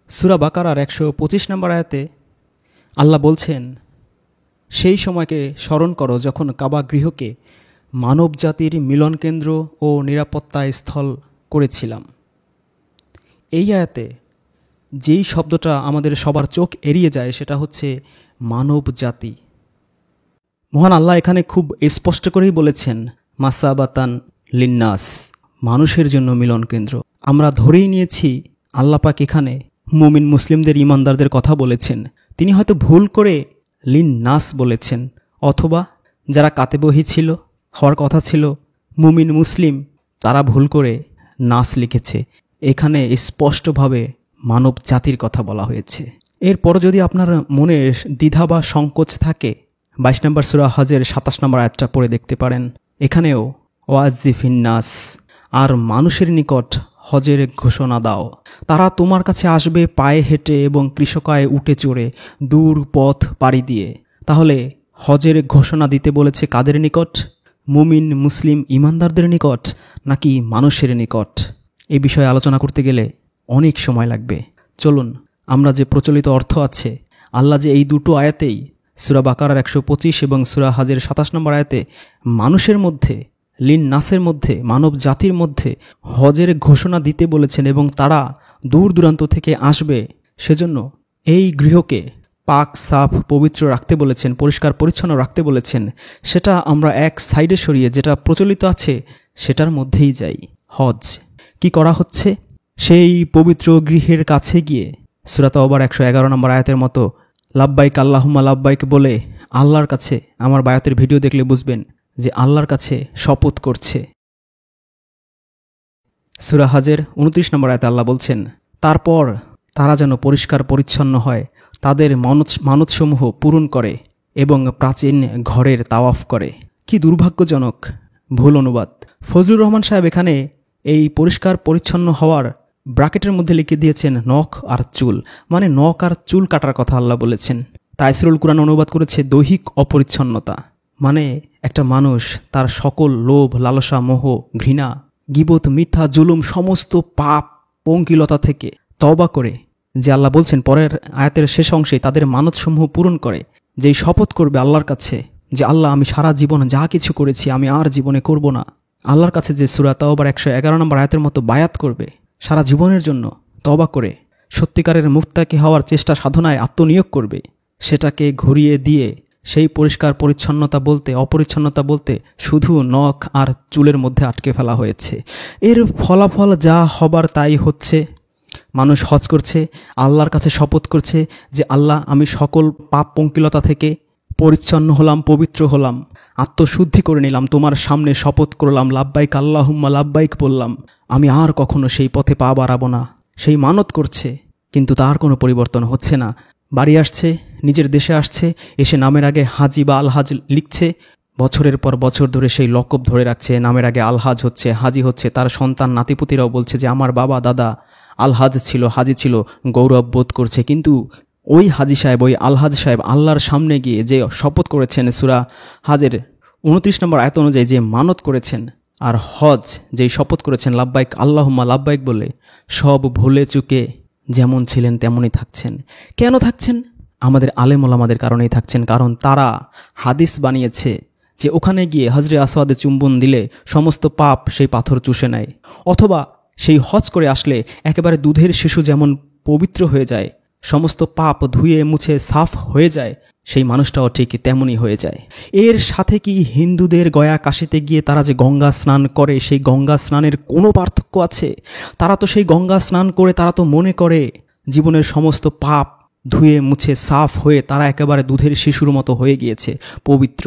সূরা বাকারার ১২৫ নম্বর আয়াতে আল্লাহ বলছেন, সেই সময়কে স্মরণ করো যখন কাবা গৃহকে মানব জাতির মিলনকেন্দ্র ও নিরাপত্তা স্থল করেছিলাম। এই আয়াতে যেই শব্দটা আমাদের সবার চোখ এড়িয়ে যায় সেটা হচ্ছে মানব জাতি। মহান আল্লাহ এখানে খুব স্পষ্ট করেই বলেছেন মাসাবাতান লিন্নাস, মানুষের জন্য মিলন কেন্দ্র। আমরা ধরেই নিয়েছি আল্লাহ পাক এখানে মুমিন মুসলিমদের ইমানদারদের কথা বলেছেন। তিনি হয়তো ভুল করে লিন্নাস বলেছেন, অথবা যারা কাতেবহি ছিল, হওয়ার কথা ছিল মুমিন মুসলিম, তারা ভুল করে নাস লিখেছে। এখানে স্পষ্টভাবে মানব জাতির কথা বলা হয়েছে। এরপর যদি আপনার মনে দ্বিধা বা সংকোচ থাকে, ২২ নম্বর সূরা হজের ২৭ নম্বর আয়াতটা পড়ে দেখতে পারেন। এখানেও ওয়াজিফিন নাস, আর মানুষের নিকট হজের ঘোষণা দাও, তারা তোমার কাছে আসবে পায়ে হেঁটে এবং কৃষকায় উঠে চড়ে দূর পথ পাড়ি দিয়ে। তাহলে হজের ঘোষণা দিতে বলেছে কাদের নিকট? মুমিন মুসলিম ইমানদারদের নিকট নাকি মানুষের নিকট? এই বিষয়ে আলোচনা করতে গেলে অনেক সময় লাগবে। চলুন আমরা যে প্রচলিত অর্থ আছে, আল্লাহ যে এই দুটো আয়াতেই সূরা বাকারার ১২৫ এবং সূরা হজের ২৭ নম্বর আয়াতে মানুষের মধ্যে, লিন নাসের মধ্যে, মানব জাতির মধ্যে হজের ঘোষণা দিতে বলেছেন এবং তারা দূর দূরান্ত থেকে আসবে, সেজন্য এই গৃহকে পাক সাফ পবিত্র রাখতে বলেছেন, পরিষ্কার পরিচ্ছন্ন রাখতে বলেছেন। সেটা আমরা এক সাইডে সরিয়ে যেটা প্রচলিত আছে সেটার মধ্যেই যাই। হজ কি করা হচ্ছে? সেই পবিত্র গৃহের কাছে গিয়ে সূরা তাওবার ১১১ নম্বর আয়াতের মতো লাব্বাইক আল্লাহুম্মা লাব্বাইক বলে আল্লাহর কাছে, আমার বায়াতের ভিডিও দেখলে বুঝবেন যে আল্লাহর কাছে শপথ করছে। সূরা হজের ২৯ নম্বর আয়াতে আল্লাহ বলছেন, তারপর তারা যেন পরিষ্কার পরিচ্ছন্ন হয়, তাদের মানতসমূহ পূরণ করে এবং প্রাচীন ঘরের তাওয়াফ করে। কি দুর্ভাগ্যজনক ভুল অনুবাদ। ফজলুর রহমান সাহেব এখানে এই পরিষ্কার পরিচ্ছন্ন হওয়ার ব্র্যাকেটের মধ্যে লিখে দিয়েছেন নখ আর চুল, মানে নখ আর চুল কাটার কথা আল্লাহ বলেছেন। তাইসিরুল কুরআন অনুবাদ করেছে দৈহিক অপরিচ্ছন্নতা, মানে একটা মানুষ তার সকল লোভ, লালসা, মোহ, ঘৃণা, গীবত, মিথ্যা, জুলুম, সমস্ত পাপ পঙ্কিলতা থেকে তওবা করে, যে আল্লাহ বলছেন পরের আয়াতের শেষ অংশে তাদের মানতসমূহ পূরণ করে, যেই শপথ করবে আল্লাহর কাছে যে আল্লাহ আমি সারা জীবন যা কিছু করেছি আমি আর জীবনে করব না, আল্লাহর কাছে যে সূরা তাওবার ১১১ নম্বর আয়াতের মতো বায়াত করবে, সারা জীবনের জন্য তওবা করে সত্যিকারের মুত্তাকি হওয়ার চেষ্টা সাধনায় আত্মনিয়োগ করবে, সেটাকে ঘুরিয়ে দিয়ে সেই পরিষ্কার পরিচ্ছন্নতা বলতে, অপরিচ্ছন্নতা বলতে শুধু নখ আর চুলের মধ্যে আটকে ফেলা হয়েছে। এর ফলাফল যা হবার তাই হচ্ছে। মানুষ হজ করছে, আল্লাহর কাছে শপথ করছে যে আল্লাহ আমি সকল পাপ পঙ্কিলতা থেকে পরিচ্ছন্ন হলাম, পবিত্র হলাম, আত্মশুদ্ধি করে নিলাম, তোমার সামনে শপথ করলাম, লাব্বাইক আল্লাহুম্মা লাব্বাইক বললাম, আমি আর কখনো সেই পথে পা বাড়াবো না। সেই মানত করছে, কিন্তু তার কোনো পরিবর্তন হচ্ছে না। বাড়ি আসছে, নিজের দেশে আসছে, এসে নামের আগে হাজি বা আলহাজ লিখছে, বছরের পর বছর ধরে সেই লকব ধরে রাখছে, নামের আগে আলহাজ হচ্ছে, হাজি হচ্ছে। তার সন্তান নাতিপুতিরাও বলছে যে আমার বাবা দাদা আলহাজ ছিল, হাজি ছিল, গৌরব বোধ করছে। কিন্তু ওই হাজি সাহেব, ওই আলহাজ সাহেব আল্লাহর সামনে গিয়ে যে শপথ করেছেন সূরা হজের ২৯ নম্বর আয়াত অনুযায়ী যে মানত করেছেন, আর হজ যেই শপথ করেছেন লাব্বাইক আল্লাহুম্মা লাব্বাইক বলে, সব ভুলে চুকে যেমন ছিলেন তেমনই থাকছেন। কেন থাকছেন? আমাদের আলেম ওলামাদের কারণেই থাকছেন, কারণ তারা হাদিস বানিয়েছে যে ওখানে গিয়ে হজরে আসওয়াদে চুম্বন দিলে সমস্ত পাপ সেই পাথর চুষে নেয়, অথবা সেই হজ করে আসলে একেবারে দুধের শিশু যেমন পবিত্র হয়ে যায়, সমস্ত পাপ ধুয়ে মুছে সাফ হয়ে যায়, সেই মানুষটাও ঠিক তেমনই হয়ে যায়। এর সাথে কি হিন্দুদের গয়া কাশিতে গিয়ে তারা যে গঙ্গা স্নান করে, সেই গঙ্গা স্নানের কোনো পার্থক্য আছে? তারা তো সেই গঙ্গা স্নান করে তারা তো মনে করে জীবনের সমস্ত পাপ ধুয়ে মুছে সাফ হয়ে তারা একেবারে দুধের শিশুর মতো হয়ে গিয়েছে, পবিত্র,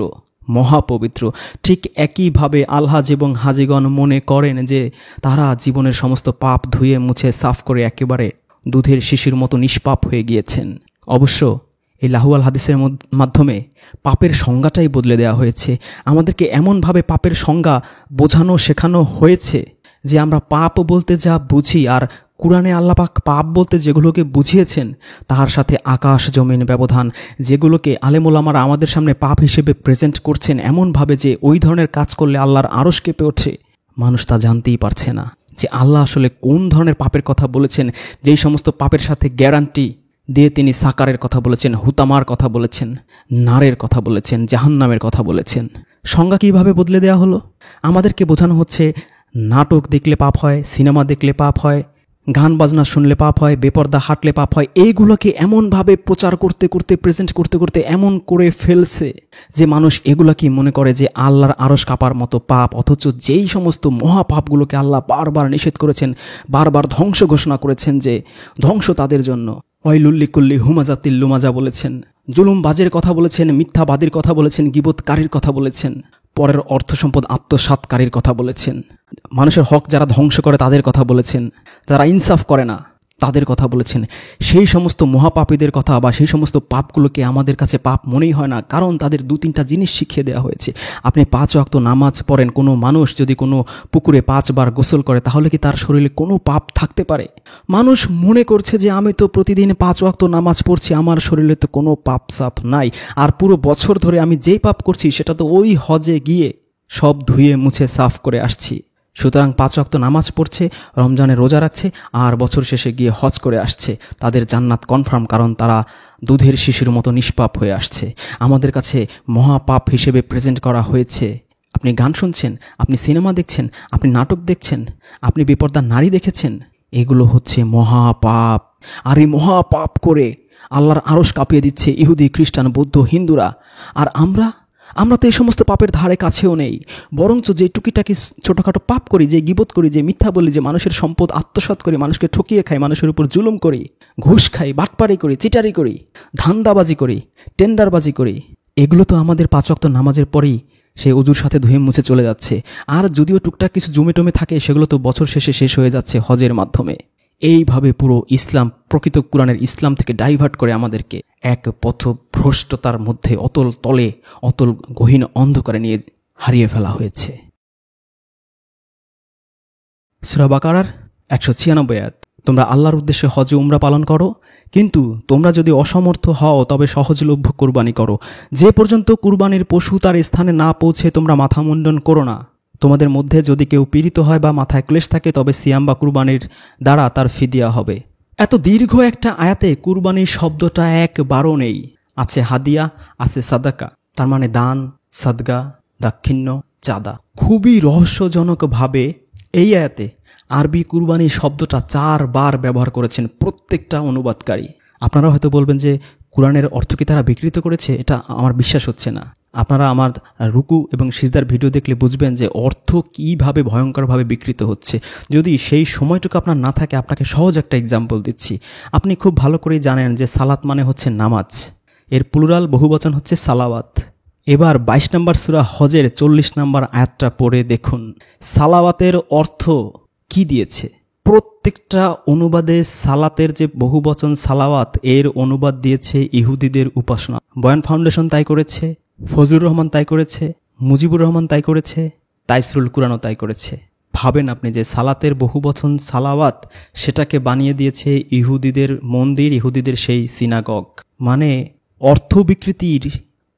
মহাপবিত্র। ঠিক একইভাবে আলহাজ এবং হাজিগণ মনে করেন যে তারা জীবনের সমস্ত পাপ ধুয়ে মুছে সাফ করে একেবারে দুধের শিশুর মতো নিষ্পাপ হয়ে গিয়েছেন। অবশ্য এই লাহুয়াল হাদিসের মাধ্যমে পাপের সংজ্ঞাটাই বদলে দেওয়া হয়েছে। আমাদেরকে এমনভাবে পাপের সংজ্ঞা বোঝানো শেখানো হয়েছে যে আমরা পাপ বলতে যা বুঝি, আর কুরআনে আল্লাহ পাক পাপ বলতে যেগুলোকে বুঝিয়েছেন তার সাথে আকাশ জমিন ব্যবধান। যেগুলোকে আলেম ওলামারা আমাদের সামনে পাপ হিসেবে প্রেজেন্ট করছেন এমনভাবে যে ওই ধরনের কাজ করলে আল্লাহর আরশ কেঁপে ওঠে, মানুষ তা জানতেই পারছে না। যে আল্লাহ আসলে কোন ধরনের পাপের কথা বলেছেন, যেই সমস্ত পাপের সাথে গ্যারান্টি দিয়ে তিনি সাকারের কথা বলেছেন, হুতামার কথা বলেছেন, নারের কথা বলেছেন, জাহান্নামের কথা বলেছেন। সংজ্ঞা কীভাবে বদলে দেওয়া হলো? আমাদেরকে বোঝানো হচ্ছে নাটক দেখলে পাপ হয়, সিনেমা দেখলে পাপ হয়, গান বাজনা শুনলে পাপ হয়, বেপর্দা হাঁটলে পাপ হয়। এইগুলোকে এমনভাবে প্রচার করতে করতে, প্রেজেন্ট করতে করতে এমন করে ফেলছে যে মানুষ এগুলোকে মনে করে যে আল্লাহর আরশ কাঁপার মতো পাপ, অথচ যেই সমস্ত মহাপাপগুলোকে আল্লাহ বারবার নিষেধ করেছেন, বারবার ধ্বংস ঘোষণা করেছেন যে ধ্বংস তাদের জন্য, ওয়াইলুল্লিকুল্লি হুমাজাতিল লুমাজা বলেছেন, জুলুমবাজের কথা বলেছেন, মিথ্যাবাদীর কথা বলেছেন, গীবতকারীর কথা বলেছেন, পরের অর্থ সম্পদ আত্মসাৎকারীর কথা বলেছেন, মানুষের হক যারা ধ্বংস করে তাদের কথা বলেছেন, যারা ইনসাফ করে না তাদের কথা বলেছেন। সেই সমস্ত মহাপাপীদের কথা বা সেই সমস্ত পাপগুলোকে আমাদের কাছে পাপ মনেই হয় না, কারণ তাদের 2-3টা জিনিস শিখিয়ে দেওয়া হয়েছে। আপনি 5 ওয়াক্ত নামাজ পড়েন, কোনো মানুষ যদি কোনো পুকুরে 5 বার গোসল করে তাহলে কি তার শরীরে কোনো পাপ থাকতে পারে? মানুষ মনে করছে যে আমি তো প্রতিদিন 5 ওয়াক্ত নামাজ পড়ছি, আমার শরীরে তো কোনো পাপ সাপ নাই, আর পুরো বছর ধরে আমি যেই পাপ করছি সেটা তো ওই হজে গিয়ে সব ধুয়ে মুছে সাফ করে আসছি। সুতরাং 5 ওয়াক্ত নামাজ পড়ছে, রমজানে রোজা রাখছে, আর বছর শেষে গিয়ে হজ করে আসছে, তাদের জান্নাত কনফার্ম, কারণ তারা দুধের শিশুর মতো নিষ্পাপ হয়ে আসছে। আমাদের কাছে মহাপাপ হিসেবে প্রেজেন্ট করা হয়েছে। আপনি গান শুনছেন, আপনি সিনেমা দেখছেন, আপনি নাটক দেখছেন, আপনি বেপর্দা নারী দেখেছেন, এগুলো হচ্ছে মহাপাপ। আর এই মহাপাপ করে আল্লাহর আরশ কাঁপিয়ে দিচ্ছে ইহুদি, খ্রিস্টান, বৌদ্ধ, হিন্দুরা। আর আমরা তো এই সমস্ত পাপের ধারে কাছেও নেই, বরঞ্চ যে টুকিটাকি ছোটোখাটো পাপ করি, যে গীবত করি, যে মিথ্যা বলি, যে মানুষের সম্পদ আত্মসাৎ করি, মানুষকে ঠকিয়ে খাই, মানুষের উপর জুলুম করি, ঘুষ খাই, বাটপারি করি, চিটারি করি, ধান্দাবাজি করি, টেন্ডারবাজি করি, এগুলো তো আমাদের 5 ওয়াক্ত নামাজের পরেই সেই অজুর সাথে ধুয়ে মুছে চলে যাচ্ছে। আর যদিও টুকটাক কিছু জমে টমে থাকে, সেগুলো তো বছর শেষে শেষ হয়ে যাচ্ছে হজের মাধ্যমে। এইভাবে পুরো ইসলাম, প্রকৃত কোরআনের ইসলাম থেকে ডাইভার্ট করে আমাদেরকে এক পথভ্রষ্টতার মধ্যে অতল তলে, অতল গহীন অন্ধকারে নিয়ে হারিয়ে ফেলা হয়েছে। সূরা বাকারার 196 আয়াত, তোমরা আল্লাহর উদ্দেশ্যে হজ উমরা পালন করো, কিন্তু তোমরা যদি অসমর্থ হও তবে সহজলভ্য কুরবানি করো। যে পর্যন্ত কুরবানির পশু তার স্থানে না পৌঁছে তোমরা মাথা মুন্ডন করো না। তোমাদের মধ্যে যদি কেউ পীড়িত হয় বা মাথায় ক্লেশ থাকে তবে সিয়াম বা কুরবানির দ্বারা তার ফিদিয়া হবে। এত দীর্ঘ একটা আয়াতে কুরবানির শব্দটা একবারও নেই। আছে হাদিয়া, আছে সাদাকা, তার মানে দান, সাদগা, দাক্ষিণ্য, চাঁদা। খুবই রহস্যজনকভাবে এই আয়াতে আরবি কুরবানি শব্দটা 4 বার ব্যবহার করেছেন প্রত্যেকটা অনুবাদকারী। আপনারা হয়তো বলবেন যে কোরআনের অর্থ কি তারা বিকৃত করেছে? এটা আমার বিশ্বাস হচ্ছে না। আপনারা আমার রুকু এবং সিজদার ভিডিও দেখলে বুঝবেন যে অর্থ কীভাবে ভয়ঙ্করভাবে বিকৃত হচ্ছে। যদি সেই সময়টুকু আপনার না থাকে, আপনাকে সহজ একটা এক্সাম্পল দিচ্ছি। আপনি খুব ভালো করেই জানেন যে সালাত মানে হচ্ছে নামাজ, এর প্লুরাল বহুবচন হচ্ছে সালাওয়াত। এবার 22 নম্বর সূরা হজের 40 নম্বর আয়াতটা পড়ে দেখুন সালাওয়াতের অর্থ কি দিয়েছে। প্রত্যেকটা অনুবাদে সালাতের যে বহুবচন সালাওয়াত, এর অনুবাদ দিয়েছে ইহুদিদের উপাসনা। বয়ান ফাউন্ডেশন তাই করেছে, ফজলুর রহমান তাই করেছে, মুজিবুর রহমান তাই করেছে, তাইসরুল কুরআনও তাই করেছে। ভাবেন আপনি যে সালাতের বহুবচন সালাওয়াত, সেটাকে বানিয়ে দিয়েছে ইহুদিদের মন্দির, ইহুদিদের সেই সিনাগগ। মানে অর্থ বিকৃতির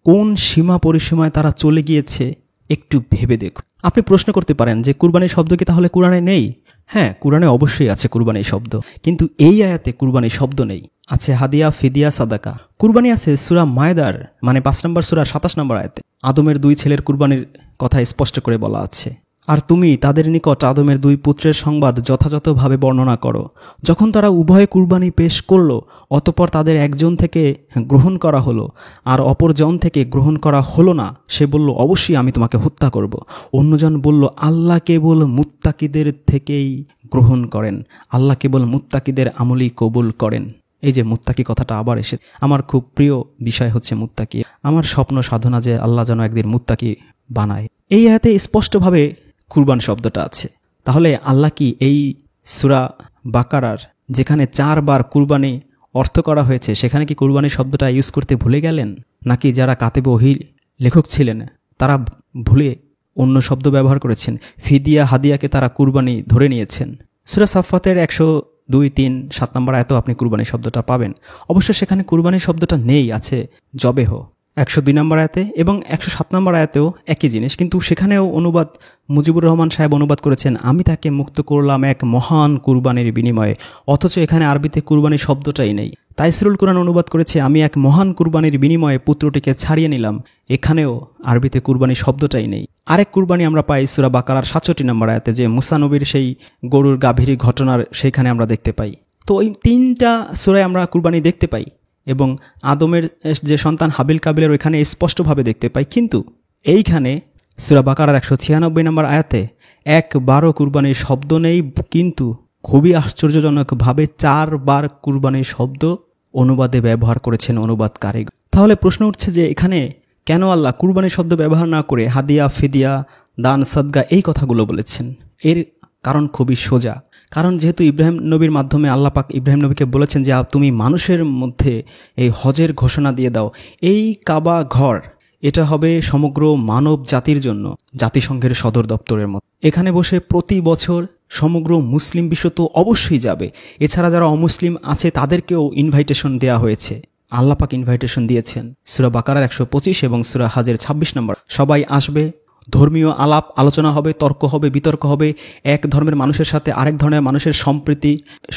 কোন সীমা পরিসীমায় তারা চলে গিয়েছে একটু ভেবে দেখুন। আপনি প্রশ্ন করতে পারেন যে কুরবানির শব্দ কি তাহলে কোরআনে নেই? হ্যাঁ, কোরআনে অবশ্যই আছে কুরবানির শব্দ, কিন্তু এই আয়াতে কুরবানির শব্দ নেই। আছে হাদিয়া, ফিদিয়া, সাদাকা। কুরবানি আছে সূরা মায়েদার মানে 5 নম্বর সূরা 27 নম্বর আয়াতে। আদমের 2 ছেলের কুরবানির কথা স্পষ্ট করে বলা আছে। আর তুমি তাদের নিকট আদমের 2 পুত্রের সংবাদ যথাযথভাবে বর্ণনা করো। যখন তারা উভয় কুরবানি পেশ করল, অতঃপর তাদের একজন থেকে গ্রহণ করা হলো আর অপরজন থেকে গ্রহণ করা হলো না। সে বলল, অবশ্যই আমি তোমাকে হত্যা করব। অন্যজন বলল, আল্লাহ কেবল মুত্তাকিদের থেকেই গ্রহণ করেন, আল্লাহ কেবল মুত্তাকিদের আমলই কবুল করেন। এই যে মুত্তাকি কথাটা আবার এসে, আমার খুব প্রিয় বিষয় হচ্ছে মুত্তাকি। আমার স্বপ্ন সাধনা যে আল্লাহ যেন একদিন মুত্তাকি বানায়। এই আয়াতে স্পষ্টভাবে কুরবান শব্দটা আছে। তাহলে আল্লাহ কি এই সূরা বাকারার যেখানে 4 বার কুরবানি অর্থ করা হয়েছে, সেখানে কি কুরবানি শব্দটা ইউজ করতে ভুলে গেলেন? নাকি যারা কাতেবে ওহী লেখক ছিলেন তারা ভুলে অন্য শব্দ ব্যবহার করেছেন? ফিদিয়া, হাদিয়াকে তারা কুরবানি ধরে নিয়েছেন। সূরা সাফফাতের 102, 3, 7 নম্বর আয়াতেও আপনি কুরবানি শব্দটা পাবেন। অবশ্য সেখানে কুরবানি শব্দটা নেই, আছে জবেহ। 102 নম্বর আয়াতে এবং 107 নম্বর আয়াতেও একই জিনিস, কিন্তু সেখানেও অনুবাদ মুজিবুর রহমান সাহেব অনুবাদ করেছেন আমি তাকে মুক্ত করলাম এক মহান কুরবানির বিনিময়ে, অথচ এখানে আরবিতে কুরবানি শব্দটাই নেই। তাইসিরুল কুরআন অনুবাদ করেছে আমি এক মহান কুরবানির বিনিময়ে পুত্রটিকে ছাড়িয়ে নিলাম, এখানেও আরবিতে কুরবানি শব্দটাই নেই। আরেক কুরবানি আমরা পাই সূরা বাকারার 67 নম্বর আয়াতে, যে মুসা নবীর সেই গরুর গাভীর ঘটনার সেইখানে আমরা দেখতে পাই। তো এই 3টা সূরায় আমরা কুরবানি দেখতে পাই এবং আদমের যে সন্তান হাবিল কাবিলের ওইখানে স্পষ্টভাবে দেখতে পাই, কিন্তু এইখানে সূরা বাকারার 196 নম্বর আয়াতে একবারও কুরবানির শব্দ নেই, কিন্তু খুবই আশ্চর্যজনকভাবে 4 বার কুরবানির শব্দ অনুবাদে ব্যবহার করেছেন অনুবাদকারী। তাহলে প্রশ্ন উঠছে যে এখানে কেন আল্লাহ কুরবানির শব্দ ব্যবহার না করে হাদিয়া, ফিদিয়া, দান, সাদগা এই কথাগুলো বলেছেন? এর কারণ খুবই সোজা। কারণ যেহেতু ইব্রাহিম নবীর মাধ্যমে আল্লাহ পাক ইব্রাহিম নবীকে বলেছেন যে তুমি মানুষের মধ্যে এই হজের ঘোষণা দিয়ে দাও, এই কাবা ঘর এটা হবে সমগ্র মানব জাতির জন্য জাতিসংঘের সদর দপ্তরের মতো। এখানে বসে প্রতি বছর সমগ্র মুসলিম বিশ্ব তো অবশ্যই যাবে, এছাড়া যারা অমুসলিম আছে তাদেরকেও ইনভাইটেশন দেওয়া হয়েছে, আল্লাহ পাক ইনভাইটেশন দিয়েছেন। সূরা বাকারার 125 এবং সূরা হাজের 26 নম্বর, সবাই আসবে, ধর্মীয় আলাপ আলোচনা হবে, তর্ক হবে, বিতর্ক হবে, এক ধর্মের মানুষের সাথে আরেক ধর্মের মানুষের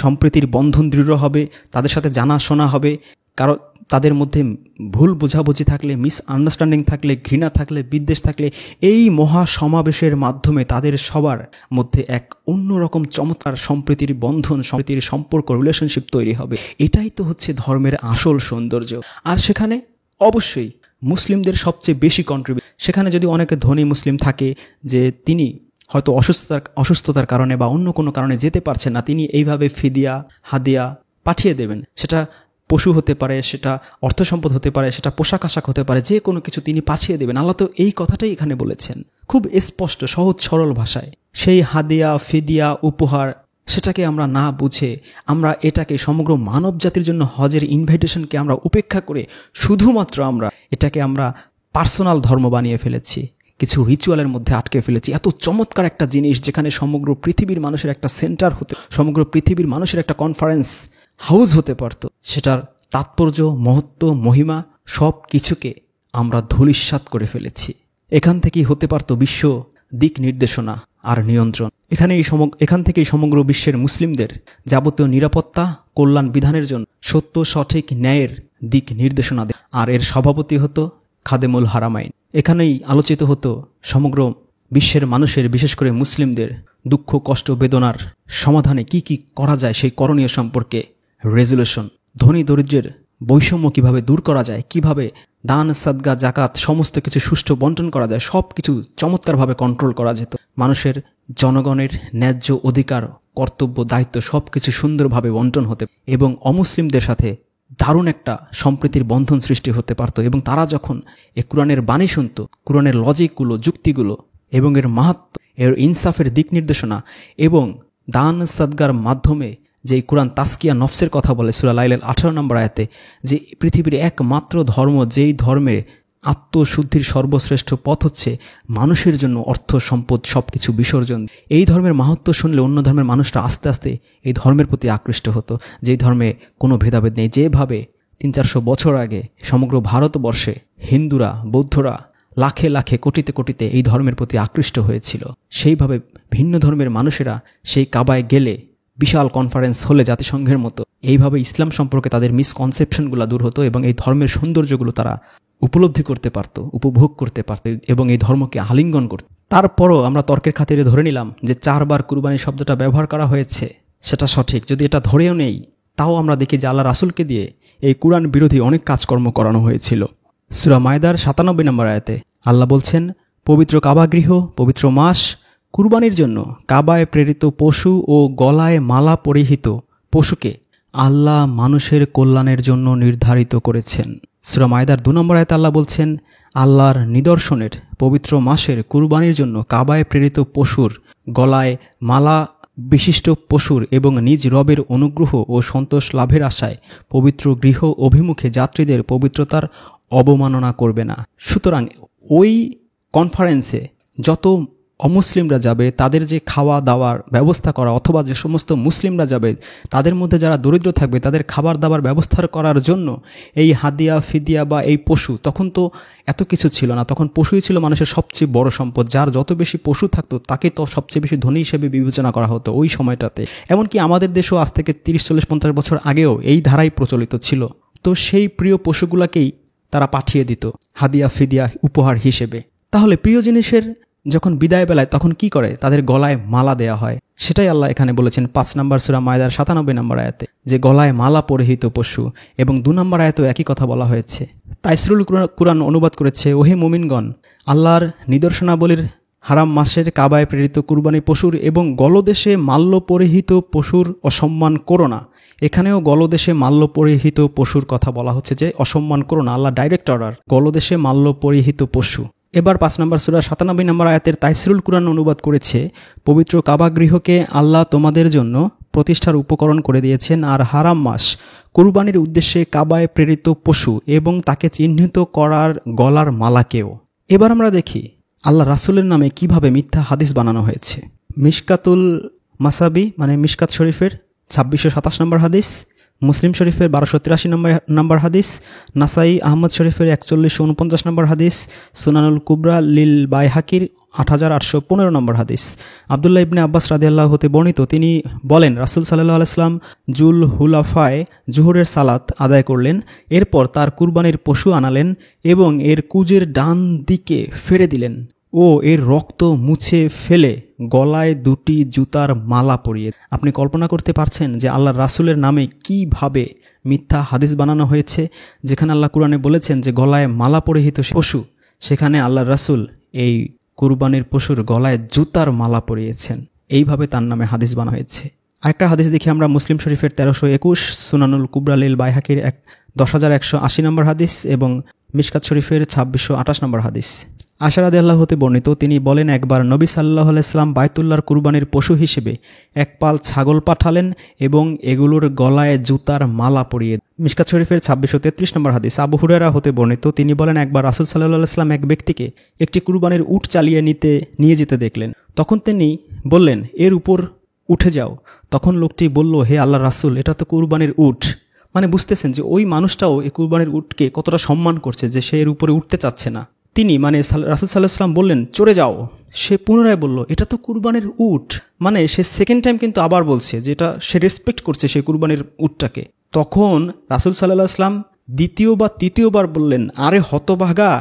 সম্প্রীতির বন্ধন দৃঢ় হবে, তাদের সাথে জানাশোনা হবে। কারণ তাদের মধ্যে ভুল বোঝাবুঝি থাকলে, মিসআন্ডারস্ট্যান্ডিং থাকলে, ঘৃণা থাকলে, বিদ্বেষ থাকলে, এই মহা সমাবেশের মাধ্যমে তাদের সবার মধ্যে এক অন্যরকম চমৎকার সম্প্রীতির বন্ধন, সম্প্রীতির সম্পর্ক, রিলেশনশিপ তৈরি হবে। এটাই তো হচ্ছে ধর্মের আসল সৌন্দর্য। আর সেখানে অবশ্যই মুসলিমদের সবচেয়ে বেশি কন্ট্রিবিউট। সেখানে যদি অনেকে ধনী মুসলিম থাকে যে তিনি হয়তো অসুস্থতার কারণে বা অন্য কোনো কারণে যেতে পারছেন না, তিনি এইভাবে ফিদিয়া, হাদিয়া পাঠিয়ে দেবেন। সেটা পশু হতে পারে, সেটা অর্থ সম্পদ হতে পারে, সেটা পোশাক আশাক হতে পারে, যে কোনো কিছু তিনি পাঠিয়ে দেবেন। আল্লাহ তো এই কথাটাই এখানে বলেছেন খুব স্পষ্ট সহজ সরল ভাষায়। সেই হাদিয়া, ফিদিয়া, উপহার সেটাকে আমরা না বুঝে আমরা এটাকে সমগ্র মানব জাতির জন্য হজের ইনভাইটেশনকে আমরা উপেক্ষা করে শুধুমাত্র এটাকে আমরা পার্সোনাল ধর্ম বানিয়ে ফেলেছি, কিছু রিচুয়ালের মধ্যে আটকে ফেলেছি। এত চমৎকার একটা জিনিস যেখানে সমগ্র পৃথিবীর মানুষের একটা সেন্টার হতে, সমগ্র পৃথিবীর মানুষের একটা কনফারেন্স হাউস হতে পারত, সেটার তাৎপর্য, মহত্ব, মহিমা সব কিছুকে আমরা ধূলিসাৎ করে ফেলেছি। এখান থেকেই হতে পারত বিশ্ব দিক নির্দেশনা আর নিয়ন্ত্রণ। এখান থেকেই সমগ্র বিশ্বের মুসলিমদের যাবতীয় নিরাপত্তা, কল্যাণ বিধানের জন্য সত্য, সঠিক, ন্যায়ের দিক নির্দেশনা দেয়। আর এর সভাপতি হতো খাদেমুল হারামাইন। এখানেই আলোচিত হতো সমগ্র বিশ্বের মানুষের, বিশেষ করে মুসলিমদের দুঃখ, কষ্ট, বেদনার সমাধানে কি কি করা যায় সেই করণীয় সম্পর্কে রেজুলেশন। ধনী দরিদ্রের বৈষম্য কিভাবে দূর করা যায়, কিভাবে দান, সাদগা, জাকাত সমস্ত কিছু সুষ্ঠু বন্টন করা যায়, সব কিছু চমৎকারভাবে কন্ট্রোল করা যেত। মানুষের, জনগণের ন্যায্য অধিকার, কর্তব্য, দায়িত্ব সব কিছু সুন্দরভাবে বন্টন হতে এবং অমুসলিমদের সাথে দারুণ একটা সম্প্রীতির বন্ধন সৃষ্টি হতে পারত। এবং তারা যখন এ কোরআনের বাণী শুনত, কোরআনের লজিকগুলো, যুক্তিগুলো এবং এর মাহাত্ম্য, এর ইনসাফের দিক নির্দেশনা এবং দান সাদগার মাধ্যমে যে কোরআন তাসকিয়া নফসের কথা বলে সূরা লাইলের 18 নম্বর আয়াতে, যে পৃথিবীর একমাত্র ধর্ম যেই ধর্মের আত্মশুদ্ধির সর্বশ্রেষ্ঠ পথ হচ্ছে মানুষের জন্য অর্থ সম্পদ সব কিছু বিসর্জন। এই ধর্মের মাহাত্ম্য শুনলে অন্য ধর্মের মানুষরা আস্তে আস্তে এই ধর্মের প্রতি আকৃষ্ট হতো, যেই ধর্মে কোনো ভেদাভেদ নেই। যেভাবে 300-400 বছর আগে সমগ্র ভারতবর্ষে হিন্দুরা, বৌদ্ধরা লাখে লাখে, কোটিতে কোটিতে এই ধর্মের প্রতি আকৃষ্ট হয়েছিল, সেইভাবে ভিন্ন ধর্মের মানুষেরা সেই কাবায় গেলে বিশাল কনফারেন্স হলে জাতিসংঘের মতো এইভাবে ইসলাম সম্পর্কে তাদের মিসকনসেপশনগুলো দূর হতো এবং এই ধর্মের সৌন্দর্যগুলো তারা উপলব্ধি করতে পারত, উপভোগ করতে পারত এবং এই ধর্মকে আলিঙ্গন করত। তারপরও আমরা তর্কের খাতিরে ধরে নিলাম যে 4 বার কুরবানি শব্দটা ব্যবহার করা হয়েছে, সেটা সঠিক। যদি এটা ধরেও নেই, তাও আমরা দেখি যে আল্লাহ রাসূলকে দিয়ে এই কুরআন বিরোধী অনেক কাজকর্ম করানো হয়েছিল। সূরা মায়দার 97 নম্বর আয়াতে আল্লাহ বলছেন, পবিত্র কাবা গৃহ, পবিত্র মাস, কুরবানির জন্য কাবায় প্রেরিত পশু ও গলায় মালা পরিহিত পশুকে আল্লাহ মানুষের কল্যাণের জন্য নির্ধারিত করেছেন। সূরা মায়দার 2 নম্বর আয়াতে আল্লাহ বলছেন, আল্লাহর নিদর্শনের পবিত্র মাসের কুরবানির জন্য কাবায় প্রেরিত পশুর গলায় মালা বিশিষ্ট পশুর এবং নিজ রবের অনুগ্রহ ও সন্তোষ লাভের আশায় পবিত্র গৃহ অভিমুখে যাত্রীদের পবিত্রতার অবমাননা করবে না। সুতরাং ওই কনফারেন্সে যত অমুসলিমরা যাবে, তাদের যে খাওয়া দাওয়ার ব্যবস্থা করা, অথবা যে সমস্ত মুসলিমরা যাবে তাদের মধ্যে যারা দরিদ্র থাকবে তাদের খাবার দাবার ব্যবস্থা করার জন্য এই হাদিয়া ফিদিয়া বা এই পশু, তখন তো এত কিছু ছিল না, তখন পশুই ছিল মানুষের সবচেয়ে বড় সম্পদ। যার যত বেশি পশু থাকতো তাকে তো সবচেয়ে বেশি ধনী হিসেবে বিবেচনা করা হতো ওই সময়টাতে। এমনকি আমাদের দেশেও আজ থেকে 30-40-50 বছর আগেও এই ধারাই প্রচলিত ছিল। তো সেই প্রিয় পশুগুলাকেই তারা পাঠিয়ে দিত হাদিয়া ফিদিয়া উপহার হিসেবে। তাহলে প্রিয় জিনিসের যখন বিদায় বেলায় তখন কি করে? তাদের গলায় মালা দেয়া হয়। সেটাই আল্লাহ এখানে বলেছেন 5 নম্বর সূরা মায়দার 97 নম্বর আয়াতে, যে গলায় মালা পরিহিত পশু। এবং 2 নম্বর আয়াতেও একই কথা বলা হয়েছে। তাইসরুল কুরআন অনুবাদ করেছে, ওহে মুমিনগণ, আল্লাহর নিদর্শনাবলীর হারাম মাসের কাবায় প্রেরিত কুরবানি পশুর এবং গলদেশে মাল্য পরিহিত পশুর অসম্মান করো না। এখানেও গলদেশে মাল্য পরিহিত পশুর কথা বলা হচ্ছে, যে অসম্মান করো না। আল্লাহ ডাইরেক্ট অর্ডার, গলদেশে মাল্য পরিহিত পশু। এবার 5 নম্বর সূরা 97 নম্বর আয়াতের তাইসরুল কুরআন অনুবাদ করেছে, পবিত্র কাবা গৃহকে আল্লাহ তোমাদের জন্য প্রতিষ্ঠার উপকরণ করে দিয়েছেন, আর হারাম মাস কুরবানির উদ্দেশ্যে কাবায় প্রেরিত পশু এবং তাকে চিহ্নিত করার গলার মালাকেও। এবার আমরা দেখি আল্লাহ রাসূলের নামে কিভাবে মিথ্যা হাদিস বানানো হয়েছে। মিশকাতুল মাসাবি মানে মিশকাত শরীফের 2627 নম্বর হাদিস, মুসলিম শরীফের 1283 নম্বর হাদিস, নাসাই আহমদ শরীফের 4149 নম্বর হাদিস, সুনানুল কুবরা লিল বাইহাকির 8815 নম্বর হাদিস। আব্দুল্লাহ ইবনে আব্বাস রাদিয়াল্লাহু হতে বর্ণিত, তিনি বলেন, রাসূল সাল্লাল্লাহু আলাইহি ওয়াসাল্লাম জুল হুলাফায় জোহরের সালাত আদায় করলেন, এরপর তার কুরবানির পশু আনালেন এবং এর কুজের ডান দিকে ফেলে দিলেন ও এর রক্ত মুছে ফেলে গলায় 2টি জুতার মালা পরিয়ে। আপনি কল্পনা করতে পারছেন যে আল্লাহর রাসূলের নামে কিভাবে মিথ্যা হাদিস বানানো হয়েছে? যেখানে আল্লাহ কুরআনে বলেছেন যে গলায় মালা পরিহিত পশু, সেখানে আল্লাহর রাসূল এই কুরবানির পশুর গলায় জুতার মালা পরিয়েছেন। এইভাবে তার নামে হাদিস বানা হয়েছে। আরেকটা হাদিস দেখি আমরা, মুসলিম শরীফের 1321, সুনানুল কুবরা লিল বাইহাকির 10180 নম্বর হাদিস এবং মিশকাত শরীফের 2628 নম্বর হাদিস। আয়েশা রাদিয়াল্লাহু হতে বর্ণিত, তিনি বলেন, একবার নবী সাল্লাল্লাহু আলাইহি ওয়াসাল্লাম বাইতুল্লাহর কুরবানির পশু হিসেবে এক পাল ছাগল পাঠালেন এবং এগুলোর গলায় জুতার মালা পরিয়ে। মিশকাত শরীফের 2633 নম্বর হাদিস। আবু হুরায়রা হতে বর্ণিত, তিনি বলেন, একবার রাসূল সাল্লাল্লাহু আলাইহি ওয়াসাল্লাম এক ব্যক্তিকে একটি কুরবানির উট চালিয়ে নিয়ে যেতে দেখলেন। তখন তিনি বললেন, এর উপর উঠে যাও। তখন লোকটি বলল, হে আল্লাহর রাসূল, এটা তো কুরবানির উট। মানে বুঝতেছেন যে ওই মানুষটাও এই কুরবানির উটকে কতটা সম্মান করছে, যে সে এর উপরে উঠতে চাচ্ছে না। তিনি মানে রাসূল সাল্লাল্লাহু আলাইহি ওয়াসাল্লাম বললেন, চড়ে যাও। সে পুনরায় বলল, এটা তো কুরবানির উট। মানে সে সেকেন্ড টাইম কিন্তু আবার বলছে যে এটা সে রেসপেক্ট করছে সেই কুরবানির উটটাকে। তখন রাসূল সাল্লাল্লাহু আলাইহি ওয়াসাল্লাম দ্বিতীয় বা তৃতীয়বার বললেন, আরে হতভাগা,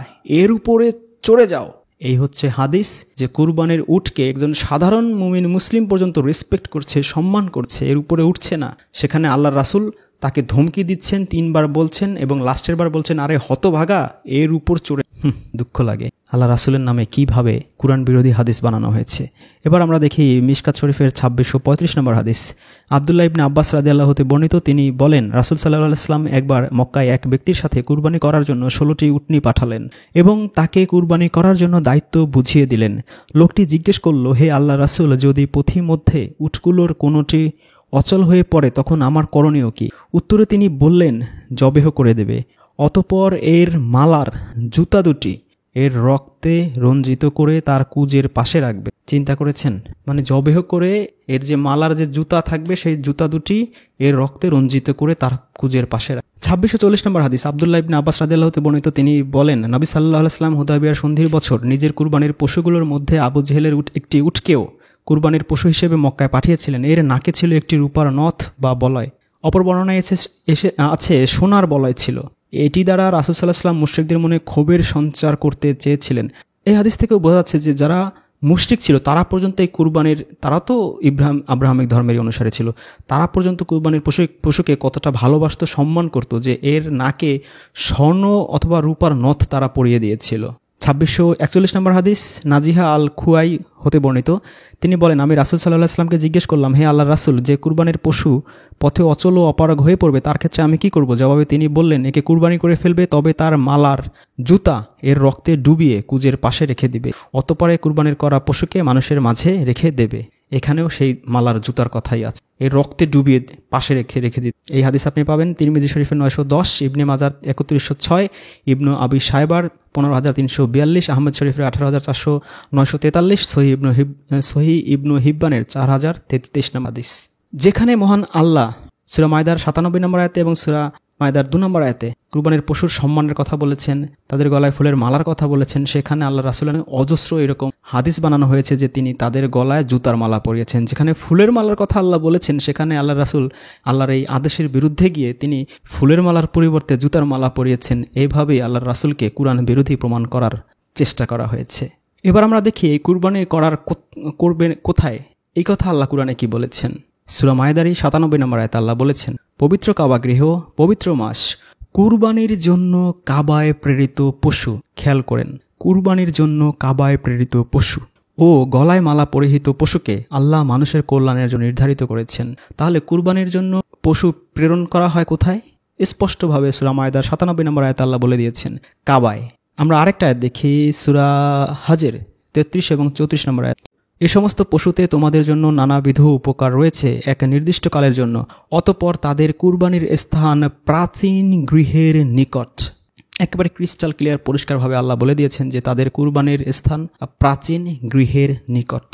এর উপরে চড়ে যাও। এই হচ্ছে হাদিস, যে কুরবানির উটকে একজন সাধারণ মুমিন মুসলিম পর্যন্ত রেসপেক্ট করছে, সম্মান করছে, এর উপরে উঠছে না। সেখানে আল্লাহর রাসূল তাকে ধমকি দিচ্ছেন, 3 বার বলছেন এবং লাস্টের বার বলছেন, আরে হতভাগা, এর উপর চড়ে। দুঃখ লাগে আল্লাহ রাসূলের নামে কিভাবে কুরআন বিরোধী হাদিস বানানো হয়েছে। এবার আমরা দেখি মিশকাত শরীফের 2635 নম্বর হাদিস। আব্দুল্লাহ ইবনে আব্বাস রাদিয়াল্লাহু হতে বর্ণিত, তিনি বলেন, রাসূল সাল্লাল্লাহু আলাইহি ওয়াসাল্লাম একবার মক্কায় এক ব্যক্তির সাথে কুরবানি করার জন্য 16টি উটনি পাঠালেন এবং তাকে কুরবানি করার জন্য দায়িত্ব বুঝিয়ে দিলেন। লোকটি জিজ্ঞেস করল, হে আল্লাহর রাসূল, যদি পথিমধ্যে উটগুলোর কোনোটি অচল হয়ে পড়ে তখন আমার করণীয় কি? উত্তরে তিনি বললেন, জবেহ করে দেবে। অতঃপর এর মালার জুতা 2টি এর রক্তে রঞ্জিত করে তার কুজের পাশে রাখবে। চিন্তা করেছেন? মানে জবেহ করে এর যে মালার যে জুতা থাকবে সেই জুতা 2টি এর রক্তে রঞ্জিত করে তার কুজের পাশে রাখবে। 2640 নম্বর হাদিস। আব্দুল্লাহ ইবনে আব্বাস রাদিয়াল্লাহু হতে বর্ণিত, তিনি বলেন, নবী সাল্লাল্লাহু আলাইহি ওয়াসাল্লাম হুদায়বিয়ার সন্ধির বছর নিজের কুরবানির পশুগুলোর মধ্যে আবু জেহেলের একটি উটকেও কুরবানির পশু হিসেবে মক্কায় পাঠিয়েছিলেন। এর নাকে ছিল একটি রূপার নথ বা বলয়, অপর বর্ণনায় আছে সোনার বলয় ছিল। এটি দ্বারা রাসূল সাল্লাল্লাহু আলাইহি ওয়াসাল্লাম মুশরিকদের মনে ক্ষোভের সঞ্চার করতে চেয়েছিলেন। এই হাদিস থেকেও বোঝা যাচ্ছে যে যারা মুশরিক ছিল তারা পর্যন্ত এই কুরবানির, তারা তো আব্রাহামিক ধর্মের অনুসারী ছিল, তারা পর্যন্ত কুরবানির পশুকে কতটা ভালোবাসত, সম্মান করত, যে এর নাকে স্বর্ণ অথবা রূপার নথ তারা পরিয়ে দিয়েছিল। 2641 নম্বর হাদিস। নাজিহা আল খুয়াই হতে বর্ণিত, তিনি বলেন, আমি রাসূল সাল্লাল্লাহু আলাইহি ওয়াসাল্লামকে জিজ্ঞেস করলাম, হে আল্লাহর রাসূল, যে কুরবানির পশু পথে অচল ও অপারগ হয়ে পড়বে তার ক্ষেত্রে আমি কি করব? জবাবে তিনি বললেন, একে কুরবানি করে ফেলবে, তবে তার মালার জুতা এর রক্তে ডুবিয়ে কুজের পাশে রেখে দিবে, অতঃপরে কুরবানির করা পশুকে মানুষের মাঝে রেখে দেবে। এখানেও সেই মালার জুতার কথাই আছে, এই রক্তে ডুবিয়ে পাশে রেখে দিতে। এই হাদিস আপনি পাবেন তিরমিজি শরীফের 910, ইবনে মাজার 3106, ইবনু আবি শায়বার 15342, আহমদ শরীফের 18443, সহি ইবনু হিব্বানের 4033 নম্বর হাদিস। যেখানে মহান আল্লাহ সূরা মায়দার 97 নম্বর আয়াতে এবং সূরা মায়দার 2 নম্বর আয়াতে কুরবানির পশুর সম্মানের কথা বলেছেন, তাদের গলায় ফুলের মালার কথা বলেছেন, সেখানে আল্লাহ রাসূলের অজস্র এরকম হাদিস বানানো হয়েছে যে তিনি তাদের গলায় জুতার মালা পরিয়েছেন। যেখানে ফুলের মালার কথা আল্লাহ বলেছেন, সেখানে আল্লাহ রাসূল আল্লাহর এই আদেশের বিরুদ্ধে গিয়ে তিনি ফুলের মালার পরিবর্তে জুতার মালা পরিয়েছেন। এইভাবেই আল্লাহর রাসূলকে কুরআন বিরোধী প্রমাণ করার চেষ্টা করা হয়েছে। এবার আমরা দেখি এই কুরবানি করবে কোথায়, এই কথা আল্লাহ কুরআনে কি বলেছেন। সূরা মায়দার 97 নম্বর আয়াতে আল্লাহ বলেছেন, পবিত্র কাবা গৃহ, পবিত্র মাস, কুরবানির জন্য কাবায় প্রেরিত পশু। খেয়াল করেন, কুরবানির জন্য কাবায় প্রেরিত পশু ও গলায় মালা পরিহিত পশুকে আল্লাহ মানুষের কল্যাণের জন্য নির্ধারিত করেছেন। তাহলে কুরবানির জন্য পশু প্রেরণ করা হয় কোথায়? স্পষ্টভাবে সূরা মায়দার 97 নম্বর আয়াতে আল্লাহ বলে দিয়েছেন, কাবায়। আমরা আরেকটা আয়াত দেখি, সূরা হজের 33 এবং 34 নম্বর আয়াত, এ সমস্ত পশুতে তোমাদের জন্য নানাবিধ উপকার রয়েছে এক নির্দিষ্ট কালের জন্য, অতঃপর তাদের কুরবানির স্থান প্রাচীন গৃহের নিকট। একেবারে ক্রিস্টাল ক্লিয়ার পরিষ্কারভাবে আল্লাহ বলে দিয়েছেন যে তাদের কুরবানির স্থান প্রাচীন গৃহের নিকট।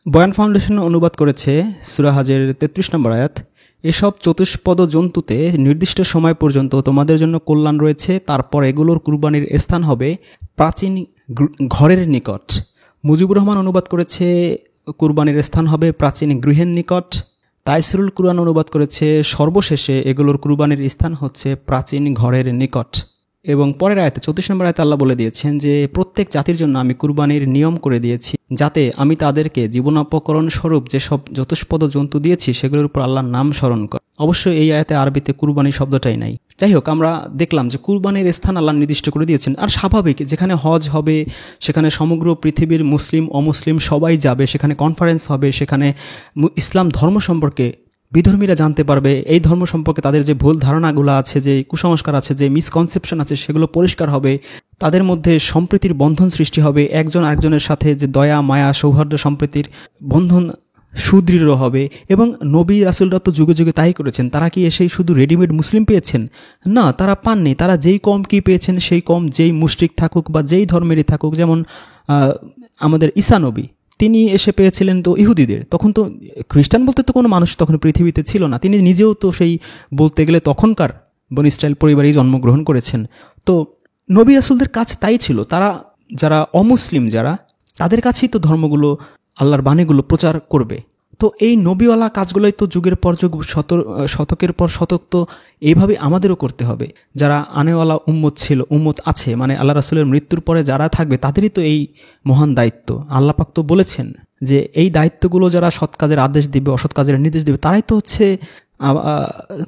বয়ান ফাউন্ডেশন অনুবাদ করেছে সূরা হজের 33 নম্বর আয়াত, এসব চতুষ্পদ জন্তুতে নির্দিষ্ট সময় পর্যন্ত তোমাদের জন্য কল্যাণ রয়েছে, তারপর এগুলোর কুরবানির স্থান হবে প্রাচীন ঘরের নিকট। মুজিবুর রহমান অনুবাদ করেছে কুরবানির স্থান হবে প্রাচীন গৃহের নিকট। তাইসিরুল কুরআন অনুবাদ করেছে সর্বশেষে এগুলোর কুরবানির স্থান হচ্ছে প্রাচীন ঘরের নিকট। এবং পরের আয়াতে 34 নম্বর আয়াতে আল্লাহ বলে দিয়েছেন যে প্রত্যেক জাতির জন্য আমি কুরবানির নিয়ম করে দিয়েছি, যাতে আমি তাদেরকে জীবনোপকরণ স্বরূপ যেসব চতুষ্পদ জন্তু দিয়েছি সেগুলোর উপর আল্লাহর নাম স্মরণ করে। অবশ্যই এই আয়াতে আরবিতে কুরবানি শব্দটাই নাই। যাই হোক, আমরা দেখলাম যে কুরবানির স্থান আল্লাহ নির্দিষ্ট করে দিয়েছেন। আর স্বাভাবিক, যেখানে হজ হবে সেখানে সমগ্র পৃথিবীর মুসলিম অমুসলিম সবাই যাবে, সেখানে কনফারেন্স হবে, সেখানে ইসলাম ধর্ম সম্পর্কে বিধর্মীরা জানতে পারবে, এই ধর্ম সম্পর্কে তাদের যে ভুল ধারণাগুলো আছে, যে কুসংস্কার আছে, যে মিসকনসেপশন আছে, সেগুলো পরিষ্কার হবে, তাদের মধ্যে সম্প্রীতির বন্ধন সৃষ্টি হবে, একজন আরেকজনের সাথে যে দয়া মায়া সৌহার্দ্য সম্প্রীতির বন্ধন সুদৃঢ় হবে। এবং নবী রাসূলরা তো যুগে যুগে তাই করেছেন। তারা কি এসেই শুধু রেডিমেড মুসলিম পেয়েছেন? না, তারা পাননি। তারা যেই কম কি পেয়েছেন, সেই কম যেই মুশরিক থাকুক বা যেই ধর্মেরই থাকুক, যেমন আমাদের ঈসা নবী, তিনি এসে পেয়েছিলেন তো ইহুদিদের। তখন তো খ্রিস্টান বলতে তো কোনো মানুষ তখন পৃথিবীতে ছিল না। তিনি নিজেও তো সেই বলতে গেলে তখনকার বনী ইসরাইল পরিবারেই জন্মগ্রহণ করেছেন। তো নবী রাসূলদের কাজ তাই ছিল। তারা যারা অমুসলিম, যারা তাদের কাছেই তো ধর্মগুলো, আল্লাহর বাণীগুলো প্রচার করবে। তো এই নবীওয়ালা কাজগুলোই তো যুগের পর যুগ, শতকের পর শতক তো এইভাবে আমাদেরও করতে হবে। যারা আনেওয়ালা উম্মত আছে, মানে আল্লাহ রাসূলের মৃত্যুর পরে যারা থাকবে, তাদেরই তো এই মহান দায়িত্ব। আল্লাহ পাক তো বলেছেন যে এই দায়িত্বগুলো যারা সৎ কাজের আদেশ দিবে, অসৎ কাজের নির্দেশ দিবে, তারাই তো হচ্ছে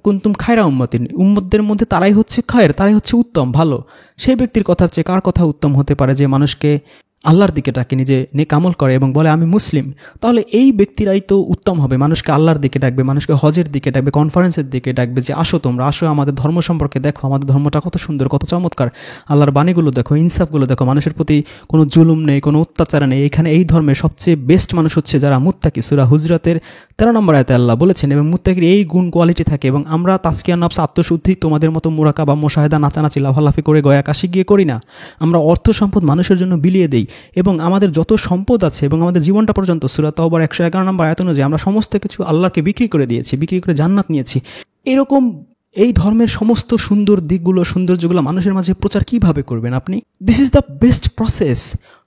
কুনতুম খায়রা উম্মতিন, উম্মতদের মধ্যে তারাই হচ্ছে খায়ের, তারাই হচ্ছে উত্তম, ভালো। সেই ব্যক্তির কথার চেয়ে কার কথা উত্তম হতে পারে যে মানুষকে আল্লাহর দিকে ডাকে, নিজে নেক আমল করে এবং বলে আমি মুসলিম? তাহলে এই ব্যক্তিরাই তো উত্তম হবে। মানুষকে আল্লাহর দিকে ডাকবে, মানুষকে হজের দিকে ডাকবে, কনফারেন্সের দিকে ডাকবে, যে আসো তোমরা, আসো আমাদের ধর্ম সম্পর্কে দেখো, আমাদের ধর্মটা কত সুন্দর, কত চমৎকার, আল্লাহর বাণীগুলো দেখো, ইনসাফগুলো দেখো, মানুষের প্রতি কোনো জুলুম নেই, কোনো অত্যাচার নেই। এখানে এই ধর্মের সবচেয়ে বেস্ট মানুষ হচ্ছে যারা মুত্তাকি। সূরা হুজরাতের 13 নম্বর আয়াতে আল্লাহ বলেছেন, এবং মুত্তাকির এই গুণ কোয়ালিটি থাকে। এবং আমরা তাজকিয়া নফস, আত্মশুদ্ধি তোমাদের মতো মুরাকাবা মুশাহাদা নাচানাচি লাফালাফি করে গয়া কাশি গিয়ে করি না। আমরা অর্থ সম্পদ মানুষের জন্য বিলিয়ে দেই, এবং আমাদের যত সম্পদ আছে এবং আমাদের জীবনটা পর্যন্ত সূরা তাওবার 111 নম্বর আয়াত অনুযায়ী আমরা সমস্ত কিছু আল্লাহকে বিক্রি করে দিয়েছি, বিক্রি করে জান্নাত নিয়েছি। এরকম এই ধর্মের সমস্ত সুন্দর দিকগুলো, সৌন্দর্যগুলো মানুষের মাঝে প্রচার কিভাবে করবেন আপনি? This is the best process,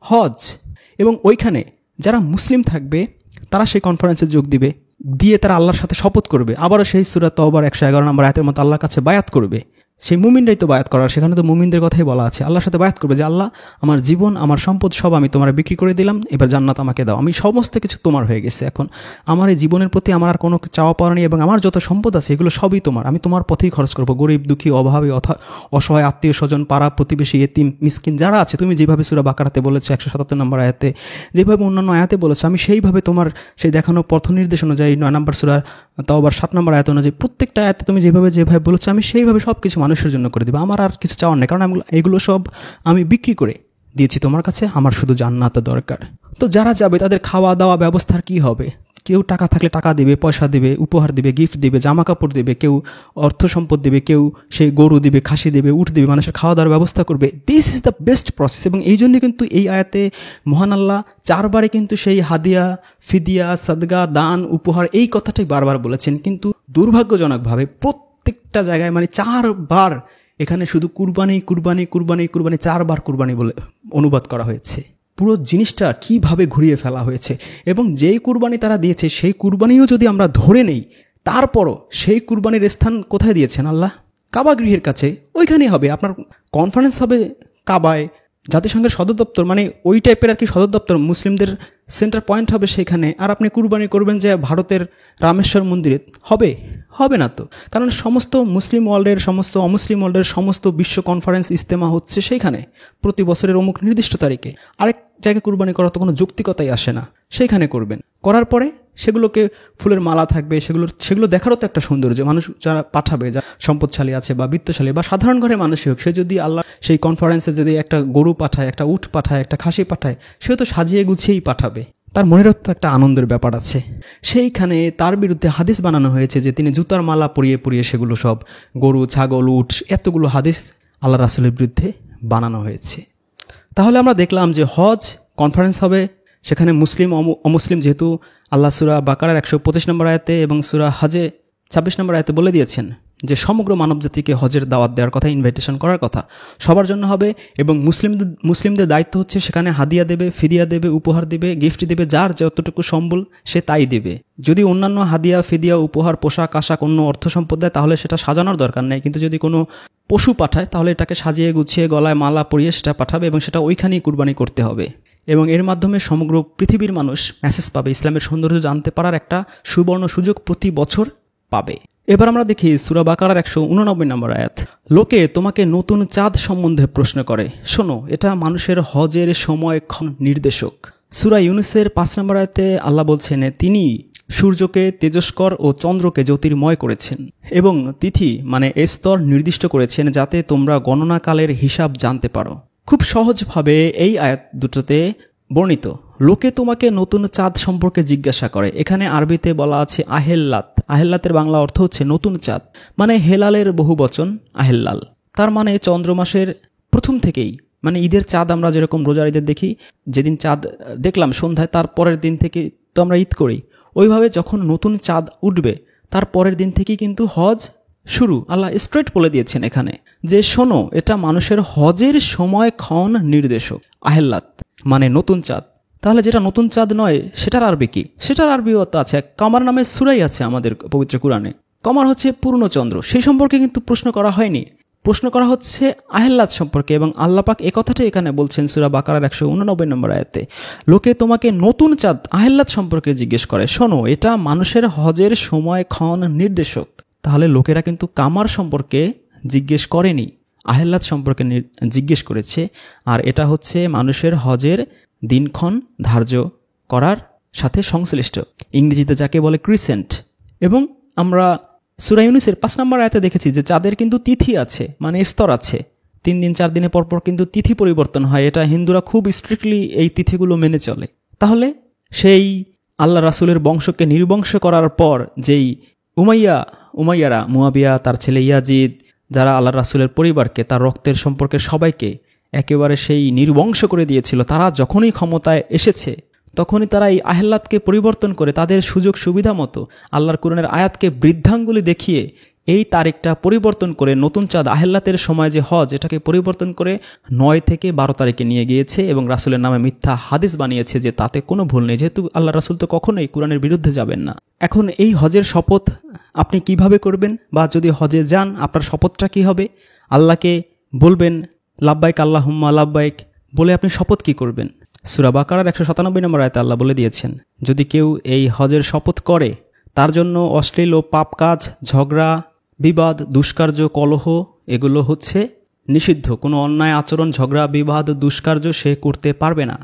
হজ। এবং ওইখানে যারা মুসলিম থাকবে তারা সেই কনফারেন্সে যোগ দিবে, দিয়ে তারা আল্লাহর সাথে শপথ করবে, আবারও সেই সূরা তাওবার 111 নম্বর আয়াতের মতো আল্লাহর কাছে বায়াত করবে। সেই মুমিনরাই তো বায়াত করার, সেখানে তো মুমিনদের কথাই বলা আছে। আল্লাহর সাথে বায়াত করবে যে আল্লাহ, আমার জীবন, আমার সম্পদ সব আমি তোমার বিক্রি করে দিলাম, এবার জান্নাত আমাকে দাও, আমি সমস্ত কিছু তোমার হয়ে গেছে। এখন আমার এই জীবনের প্রতি আমার আর কোনো চাওয়া পাওয়া নেই, এবং আমার যত সম্পদ আছে এগুলো সবই তোমার, আমি তোমার পথেই খরচ করবো। গরিব দুঃখী অভাবী অসহায় আত্মীয় স্বজন, পাড়া প্রতিবেশী, এতিম মিসকিন যারা আছে, তুমি যেভাবে সূরা বাকারাতে বলেছো 177 নম্বর আয়াতে, যেভাবে অন্যান্য আয়াতে বলেছো, আমি সেইভাবে তোমার সেই দেখানো পথ নির্দেশ অনুযায়ী 9 নম্বর সূরা তাওবার 7 নম্বর আয়াত অনুযায়ী প্রত্যেকটা আয়াতে তুমি যেভাবে বলেছো, আমি সেইভাবে সব কিছু মানুষের জন্য করে দেবো। আমার আর কিছু চাওয়ার নেই, কারণ এগুলো সব আমি বিক্রি করে দিয়েছি তোমার কাছে, আমার শুধু জান্নাত দরকার। তো যারা যাবে তাদের খাওয়া দাওয়া ব্যবস্থার কি হবে? কেউ টাকা থাকলে টাকা দেবে, পয়সা দেবে, উপহার দেবে, গিফট দেবে, জামা কাপড় দেবে, কেউ অর্থ সম্পদ দেবে, কেউ সেই গরু দেবে, খাসি দেবে, উট দেবে, মানুষের খাওয়া দাওয়ার ব্যবস্থা করবে। This is the best process. এবং এই জন্য কিন্তু এই আয়াতে মহান আল্লাহ 4 বারে কিন্তু সেই হাদিয়া, ফিদিয়া, সাদগা, দান, উপহার এই কথাটাই বারবার বলেছেন। কিন্তু দুর্ভাগ্যজনকভাবে প্রত্যেকটা জায়গায় 4 বার এখানে শুধু কুরবানি কুরবানি কুরবানি কুরবানি 4 বার কুরবানি বলে অনুবাদ করা হয়েছে। পুরো জিনিসটা কিভাবে ঘুরিয়ে ফেলা হয়েছে। এবং যেই কুরবানি তারা দিয়েছে সেই কুরবানিও যদি আমরা ধরে নেই, তারপরও সেই কুরবানির স্থান কোথায় দিয়েছেন আল্লাহ? কাবা গৃহের কাছে, ওইখানেই হবে। আপনার কনফারেন্স হবে কাবায়, জাতিসংঘের সদর দপ্তর, ওই টাইপের আর কি সদর দপ্তর, মুসলিমদের সেন্টার পয়েন্ট হবে সেখানে। আর আপনি কুরবানি করবেন যে ভারতের রামেশ্বর মন্দিরে, হবে না তো। কারণ সমস্ত মুসলিম ওয়ার্ল্ডের, সমস্ত অমুসলিম ওয়ার্ল্ডের সমস্ত বিশ্ব কনফারেন্স ইজতেমা হচ্ছে সেইখানে প্রতি বছরের অমুক নির্দিষ্ট তারিখে। আরেক জায়গায় কুরবানি করার তো কোনো যৌক্তিকতাই আসে না। সেইখানে করবেন, করার পরে সেগুলোকে ফুলের মালা থাকবে, সেগুলো দেখারও তো একটা সৌন্দর্য। মানুষ যারা পাঠাবে, যা সম্পদশালী আছে বা বিত্তশালী বা সাধারণ ঘরের মানুষই হোক, সে যদি আল্লাহ সেই কনফারেন্সে যদি একটা গরু পাঠায়, একটা উট পাঠায়, একটা খাসি পাঠায়, সে তো সাজিয়ে গুছিয়েই পাঠাবে। তার মনেরও তো একটা আনন্দের ব্যাপার আছে। সেইখানে তার বিরুদ্ধে হাদিস বানানো হয়েছে যে তিনি জুতার মালা পরিয়ে পরিয়ে সেগুলো সব গরু, ছাগল, উট, এতগুলো হাদিস আল্লাহ রাসূলের বিরুদ্ধে বানানো হয়েছে। তাহলে আমরা দেখলাম যে হজ কনফারেন্স হবে, সেখানে মুসলিম অমুসলিম, যেহেতু আল্লাহ সূরা বাকারার 125 নম্বর আয়াতে এবং সূরা হজে 26 নম্বর আয়াতে বলে দিয়েছেন যে সমগ্র মানবজাতিকে হজের দাওয়াত দেওয়ার কথা, ইনভাইটেশন করার কথা, সবার জন্য হবে। এবং মুসলিমদের দায়িত্ব হচ্ছে সেখানে হাদিয়া দেবে, ফিদিয়া দেবে, উপহার দেবে, গিফট দেবে, যার যতটুকু সম্বল সে তাই দেবে। যদি অন্যান্য হাদিয়া, ফিদিয়া, উপহার, পোশাক আশাক, অন্য অর্থ সম্পদ দেয় তাহলে সেটা সাজানোর দরকার নেই। কিন্তু যদি কোনো পশু পাঠায় তাহলে এটাকে সাজিয়ে গুছিয়ে গলায় মালা পরিয়ে সেটা পাঠাবে এবং সেটা ওইখানেই কুরবানি করতে হবে। এবং এর মাধ্যমে সমগ্র পৃথিবীর মানুষ মেসেজ পাবে, ইসলামের সৌন্দর্য জানতে পারার একটা সুবর্ণ সুযোগ প্রতি বছর পাবে। এবার আমরা দেখি সূরা বাকারার 189 নম্বর আয়াত। লোকে তোমাকে নতুন চাঁদ সম্বন্ধে প্রশ্ন করে, শোনো এটা মানুষের হজের সময়ক্ষণ নির্দেশক। সূরা ইউনূসের 5 নম্বর আয়াতে আল্লাহ বলছেন, তিনি সূর্যকে তেজস্কর ও চন্দ্রকে জ্যোতির্ময় করেছেন এবং তিথি স্তর নির্দিষ্ট করেছেন যাতে তোমরা গণনাকালের হিসাব জানতে পারো। খুব সহজভাবে এই আয়াত দুটোতে বর্ণিত লোকে তোমাকে নতুন চাঁদ সম্পর্কে জিজ্ঞাসা করে। এখানে আরবিতে বলা আছে আহেল্লাত। আহেল্লাতের বাংলা অর্থ হচ্ছে নতুন চাঁদ, হেলালের বহু বচন আহেল্লাল। তার চন্দ্র মাসের প্রথম থেকেই, ঈদের চাঁদ আমরা যেরকম রোজার ঈদের দেখি, যেদিন চাঁদ দেখলাম সন্ধ্যায়, তার পরের দিন থেকে তো আমরা ঈদ করি, ওইভাবে যখন নতুন চাঁদ উঠবে তার পরের দিন থেকেই কিন্তু হজ শুরু। আল্লাহ স্ট্রেট বলে দিয়েছেন এখানে যে শোনো এটা মানুষের হজের সময়ক্ষণ নির্দেশক। আহেল্লাত নতুন চাঁদ। তাহলে যেটা নতুন চাঁদ নয় সেটার আরবি কি? সেটার আরবিও তো আছে, কামার নামে সূরাই আছে আমাদের পবিত্র কুরআনে। কামার হচ্ছে পূর্ণচন্দ্র, সেই সম্পর্কে কিন্তু প্রশ্ন করা হয়নি। প্রশ্ন করা হচ্ছে আহেল্লাত সম্পর্কে। এবং আল্লাহ পাক একথাটাই এখানে বলছেন সূরা বাকারার 189 নম্বর আয়াতে, লোকে তোমাকে নতুন চাঁদ আহেল্লাত সম্পর্কে জিজ্ঞেস করে, শোনো এটা মানুষের হজের সময়ক্ষণ নির্দেশক। তাহলে লোকেরা কিন্তু কামার সম্পর্কে জিজ্ঞেস করেনি, আহেল্লাত সম্পর্কে জিজ্ঞেস করেছে। আর এটা হচ্ছে মানুষের হজের দিনক্ষণ ধার্য করার সাথে সংশ্লিষ্ট, ইংরেজিতে যাকে বলে ক্রিসেন্ট। এবং আমরা সূরা ইউনূসের 5 নম্বর আয়াতে দেখেছি যে চাঁদের কিন্তু তিথি আছে, স্তর আছে। 3 দিন 4 দিনের পরপর কিন্তু তিথি পরিবর্তন হয়। এটা হিন্দুরা খুব স্ট্রিক্টলি এই তিথিগুলো মেনে চলে। তাহলে সেই আল্লাহ রাসূলের বংশকে নির্বংশ করার পর যেই উমাইয়ারা, মুয়াবিয়া, তার ছেলে ইয়াজিদ, যারা আল্লাহ রাসূলের পরিবারকে, তার রক্তের সম্পর্কে সবাইকে একেবারে সেই নির্বংশ করে দিয়েছিল, তারা যখনই ক্ষমতায় এসেছে তখনই তারা এই আহেল্লাতকে পরিবর্তন করে তাদের সুযোগ সুবিধা মতো আল্লাহর কুরআনের আয়াতকে বৃদ্ধাঙ্গুলি দেখিয়ে এই তারিখটা পরিবর্তন করে নতুন চাঁদ আহেল্লাতের সময় যে হজ, এটাকে পরিবর্তন করে 9 থেকে 12 তারিখে নিয়ে গিয়েছে এবং রাসূলের নামে মিথ্যা হাদিস বানিয়েছে যে তাতে কোনো ভুল নেই, যেহেতু আল্লাহ রাসূল তো কখনোই কুরআনের বিরুদ্ধে যাবেন না। এখন এই হজের শপথ আপনি কিভাবে করবেন, বা যদি হজে যান আপনার শপথটা কি হবে? আল্লাহকে বলবেন লাব্বাইক আল্লাহুম্মা লাব্বাইক বলে আপনি শপথ কি করবেন? সূরা বাকারার 197 নম্বর আয়াতে আল্লাহ বলে দিয়েছেন, যদি কেউ এই হজের শপথ করে তার জন্য অশ্লীল ও পাপ কাজ, ঝগড়া, বিবাদ, দুষ্কার্য, কলহ এগুলো হচ্ছে নিষিদ্ধ। কোনো অন্যায় আচরণ, ঝগড়া, বিবাদ, দুষ্কার্য সে করতে পারবে না।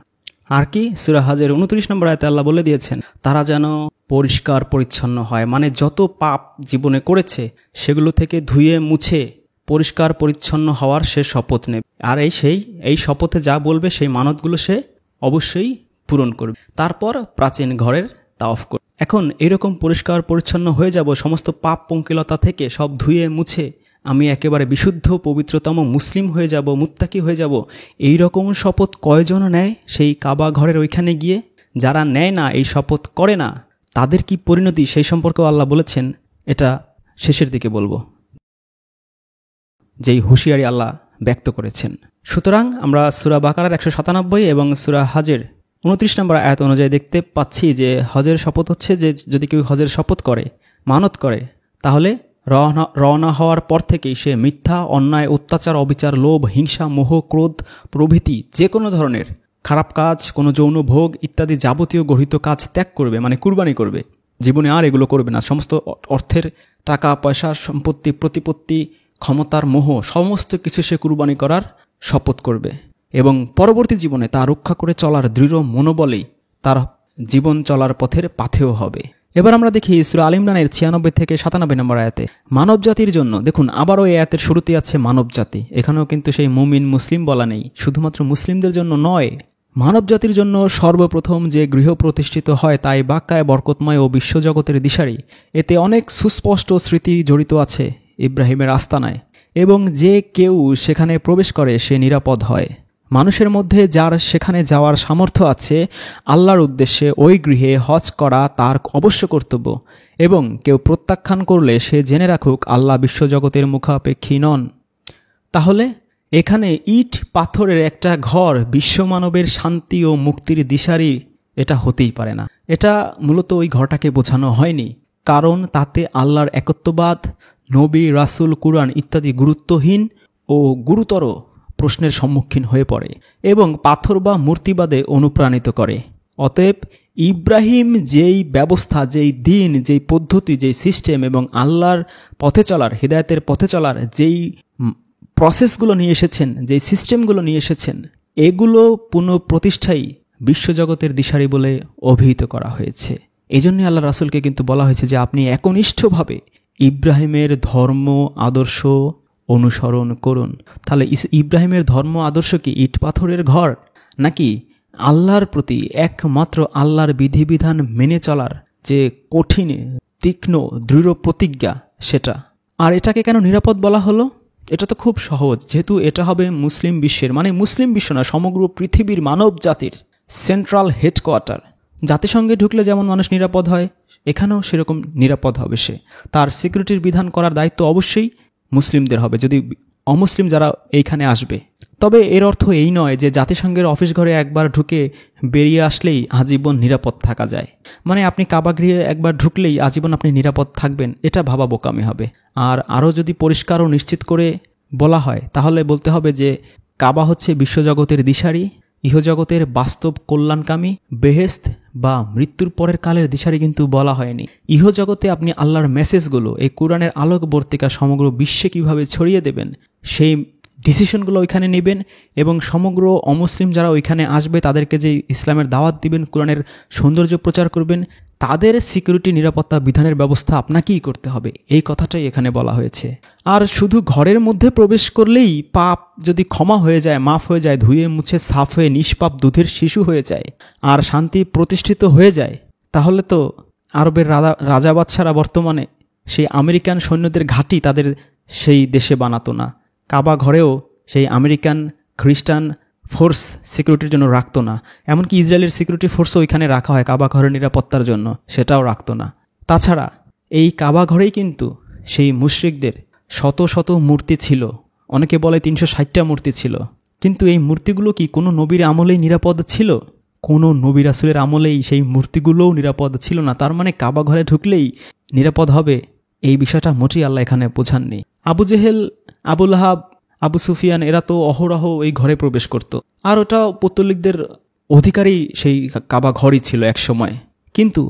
আর কি? সূরা হজের 29 নম্বর আয়াতে আল্লাহ বলে দিয়েছেন তারা যেন পরিষ্কার পরিচ্ছন্ন হয়, যত পাপ জীবনে করেছে সেগুলো থেকে ধুয়ে মুছে পরিষ্কার পরিচ্ছন্ন হওয়ার সে শপথ নেবে। আর এই শপথে যা বলবে সেই মানতগুলো সে অবশ্যই পূরণ করবে। তারপর প্রাচীন ঘরের তাওয়াফ করবে। এখন এরকম পরিষ্কার পরিচ্ছন্ন হয়ে যাব, সমস্ত পাপ পঙ্কিলতা থেকে সব ধুয়ে মুছে আমি একেবারে বিশুদ্ধ পবিত্রতম মুসলিম হয়ে যাব, মুত্তাকি হয়ে যাব, এই রকম শপথ কয়জন নেয় সেই কাবা ঘরের ওইখানে গিয়ে? যারা নেয় না, এই শপথ করে না, তাদের কি পরিণতি সেই সম্পর্কেও আল্লাহ বলেছেন। এটা শেষের দিকে বলবো, যেই হুঁশিয়ারি আল্লাহ ব্যক্ত করেছেন। সুতরাং আমরা সূরা বাকারার 197 এবং সূরা হজের 29 নম্বর আয়াত অনুযায়ী দেখতে পাচ্ছি যে হজের শপথ হচ্ছে যে যদি কেউ হজের শপথ করে, মানত করে, তাহলে রওনা হওয়ার পর থেকেই সে মিথ্যা, অন্যায়, অত্যাচার, অবিচার, লোভ, হিংসা, মোহ, ক্রোধ প্রভৃতি যে কোনো ধরনের খারাপ কাজ, কোনো যৌন ভোগ ইত্যাদি যাবতীয় গর্হিত কাজ ত্যাগ করবে, মানে কুরবানি করবে। জীবনে আর এগুলো করবে না। সমস্ত অর্থের, টাকা পয়সা, সম্পত্তি, প্রতিপত্তি, ক্ষমতার মোহ সমস্ত কিছু সে কুরবানি করার শপথ করবে এবং পরবর্তী জীবনে তা রক্ষা করে চলার দৃঢ় মনোবলেই তার জীবন চলার পথের পাথেয় হবে। এবার আমরা দেখি সূরা আল ইমরানের 96 থেকে 97 নম্বর আয়াতে মানব জাতির জন্য, দেখুন আবারও এই আয়াতের শুরুতে আছে মানব জাতি। এখানেও কিন্তু সেই মুমিন মুসলিম বলা নেই, শুধুমাত্র মুসলিমদের জন্য নয়, মানব জাতির জন্য সর্বপ্রথম যে গৃহ প্রতিষ্ঠিত হয় তাই বাক্কায় বরকতময় ও বিশ্বজগতের দিশারি। এতে অনেক সুস্পষ্ট স্মৃতি জড়িত আছে ইব্রাহিমের আস্তানায়, এবং যে কেউ সেখানে প্রবেশ করে সে নিরাপদ হয়। মানুষের মধ্যে যার সেখানে যাওয়ার সামর্থ্য আছে, আল্লাহর উদ্দেশ্যে ওই গৃহে হজ করা তার অবশ্য কর্তব্য, এবং কেউ প্রত্যাখ্যান করলে সে জেনে রাখুক আল্লাহ বিশ্বজগতের মুখাপেক্ষী নন। তাহলে এখানে ইট পাথরের একটা ঘর বিশ্বমানবের শান্তি ও মুক্তির দিশারি, এটা হতেই পারে না। এটা মূলত ওই ঘরটাকে বোঝানো হয়নি, কারণ তাতে আল্লাহর একত্ববাদ, নবী, রাসূল, কুরআন ইত্যাদি গুরুত্বহীন ও গুরুতর প্রশ্নের সম্মুখীন হয়ে পড়ে এবং পাথর বা মূর্তিবাদে অনুপ্রাণিত করে। অতএব ইব্রাহিম যেই ব্যবস্থা, যেই দিন, যেই পদ্ধতি, যেই সিস্টেম এবং আল্লাহর পথে চলার, হিদায়াতের পথে চলার যেই প্রসেসগুলো নিয়ে এসেছেন, যেই সিস্টেমগুলো নিয়ে এসেছেন, এগুলো পুনঃপ্রতিষ্ঠাই বিশ্বজগতের দিশারি বলে অভিহিত করা হয়েছে। এই জন্যই আল্লাহ রাসূলকে কিন্তু বলা হয়েছে যে আপনি একনিষ্ঠভাবে ইব্রাহিমের ধর্ম আদর্শ অনুসরণ করুন। তাহলে ইব্রাহিমের ধর্ম আদর্শ কি ইট পাথরের ঘর, নাকি আল্লাহর প্রতি একমাত্র আল্লাহর বিধিবিধান মেনে চলার যে কঠিন, তীক্ষ্ণ, দৃঢ় প্রতিজ্ঞা সেটা? আর এটাকে কেন নিরাপদ বলা হলো? এটা তো খুব সহজ, যেহেতু এটা হবে মুসলিম বিশ্বের, মানে মুসলিম বিশ্ব না, সমগ্র পৃথিবীর মানব জাতির সেন্ট্রাল হেডকোয়ার্টার। জাতিসংঘে ঢুকলে যেমন মানুষ নিরাপদ হয়, এখানেও সেরকম নিরাপদ হবে সে। তার সিকিউরিটির বিধান করার দায়িত্ব অবশ্যই মুসলিমদের হবে, যদি অমুসলিম যারা এইখানে আসবে। তবে এর অর্থ এই নয় যে জাতিসংঘের অফিস ঘরে একবার ঢুকে বেরিয়ে আসলেই আজীবন নিরাপদ থাকা যায়, মানে আপনি কাবা গৃহে একবার ঢুকলেই আজীবন আপনি নিরাপদ থাকবেন, এটা ভাবা বোকামি হবে। আর আরও যদি পরিষ্কার ও নিশ্চিত করে বলা হয় তাহলে বলতে হবে যে কাবা হচ্ছে বিশ্বজগতের দিশারি, ইহজগতের বাস্তব কল্যাণকামী, বেহেশত বা মৃত্যুর পরের কালের দিশারি কিন্তু বলা হয়নি। ইহজগতে আপনি আল্লাহর মেসেজগুলো, এই কোরআনের আলোকবর্তিকা সমগ্র বিশ্বে কিভাবে ছড়িয়ে দেবেন, সেই ডিসিশনগুলো ওইখানে নেবেন এবং সমগ্র অমুসলিম যারা ওইখানে আসবে তাদেরকে যে ইসলামের দাওয়াত দিবেন, কোরআনের সৌন্দর্য প্রচার করবেন, তাদের সিকিউরিটি, নিরাপত্তা বিধানের ব্যবস্থা আপনাকেই করতে হবে, এই কথাটাই এখানে বলা হয়েছে। আর শুধু ঘরের মধ্যে প্রবেশ করলেই পাপ যদি ক্ষমা হয়ে যায়, মাফ হয়ে যায়, ধুয়ে মুছে সাফ হয়ে নিষ্পাপ দুধের শিশু হয়ে যায় আর শান্তি প্রতিষ্ঠিত হয়ে যায়, তাহলে তো আরবের রাজা বাদশারা বর্তমানে সেই আমেরিকান সৈন্যদের ঘাঁটি তাদের সেই দেশে বানাতো না, কাবা ঘরেও সেই আমেরিকান খ্রিস্টান ফোর্স সিকিউরিটির জন্য রাখতো না, এমনকি ইসরায়েলের সিকিউরিটি ফোর্সও ওইখানে রাখা হয় কাবা ঘরের নিরাপত্তার জন্য, সেটাও রাখতো না। তাছাড়া এই কাবা ঘরেই কিন্তু সেই মুশরিকদের শত শত মূর্তি ছিল, অনেকে বলে 360টা মূর্তি ছিল, কিন্তু এই মূর্তিগুলো কি কোনো নবীর আমলেই নিরাপদ ছিল? কোনো নবী রাসূলের আমলেই সেই মূর্তিগুলোও নিরাপদ ছিল না। তার মানে কাবা ঘরে ঢুকলেই নিরাপদ হবে, এই বিষয়টা মোটেই আল্লাহ এখানে বোঝাননি। আবু জেহেল, আবু লাহাব, আবু সুফিয়ান এরা তো অহরহ এই ঘরে প্রবেশ করত, আর ওটাও পৌত্তলিকদের অধিকারী সেই কাবা ঘরই ছিল এক সময়। কিন্তু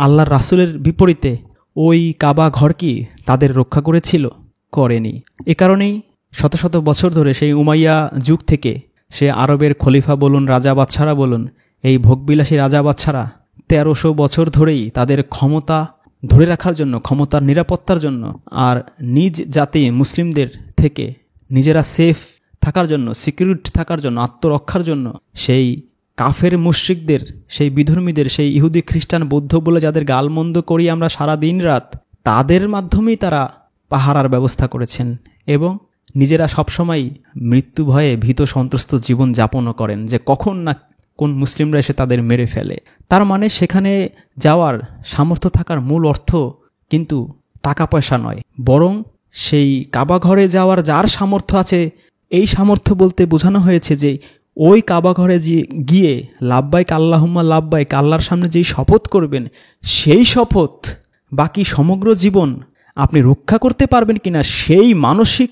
আল্লাহর রাসূলের বিপরীতে ওই কাবা ঘর কি তাদের রক্ষা করেছিল? করেনি। এ কারণেই শত শত বছর ধরে সেই উমাইয়া যুগ থেকে সে আরবের খলিফা বলুন, রাজা বাদশারা বলুন, এই ভোগবিলাসী রাজা বাদশারা 1300 বছর ধরেই তাদের ক্ষমতা ধরে রাখার জন্য, ক্ষমতার নিরাপত্তার জন্য আর নিজ জাতি মুসলিমদের থেকে নিজেরা সেফ থাকার জন্য, সিকিউরিটি থাকার জন্য, আত্মরক্ষার জন্য সেই কাফের মুশরিকদের, সেই বিধর্মীদের, সেই ইহুদি খ্রিস্টান বৌদ্ধ বলে যাদের গালমন্দ করি আমরা সারা দিন রাত, তাদের মাধ্যমেই তারা পাহারার ব্যবস্থা করেছেন এবং নিজেরা সবসময় মৃত্যু ভয়ে ভীত সন্ত্রস্ত জীবন যাপনও করেন যে কখন না কোন মুসলিমরা এসে তাদের মেরে ফেলে। তার মানে সেখানে যাওয়ার সামর্থ্য থাকার মূল অর্থ কিন্তু টাকা পয়সা নয়, বরং সেই কাবা ঘরে যাওয়ার যার সামর্থ্য আছে, এই সামর্থ্য বলতে বোঝানো হয়েছে যে ওই কাবা ঘরে গিয়ে লাব্বাইক আল্লাহুম্মা লাব্বাইক, আল্লাহর সামনে যেই শপথ করবেন, সেই শপথ বাকি সমগ্র জীবন আপনি রক্ষা করতে পারবেন কিনা, সেই মানসিক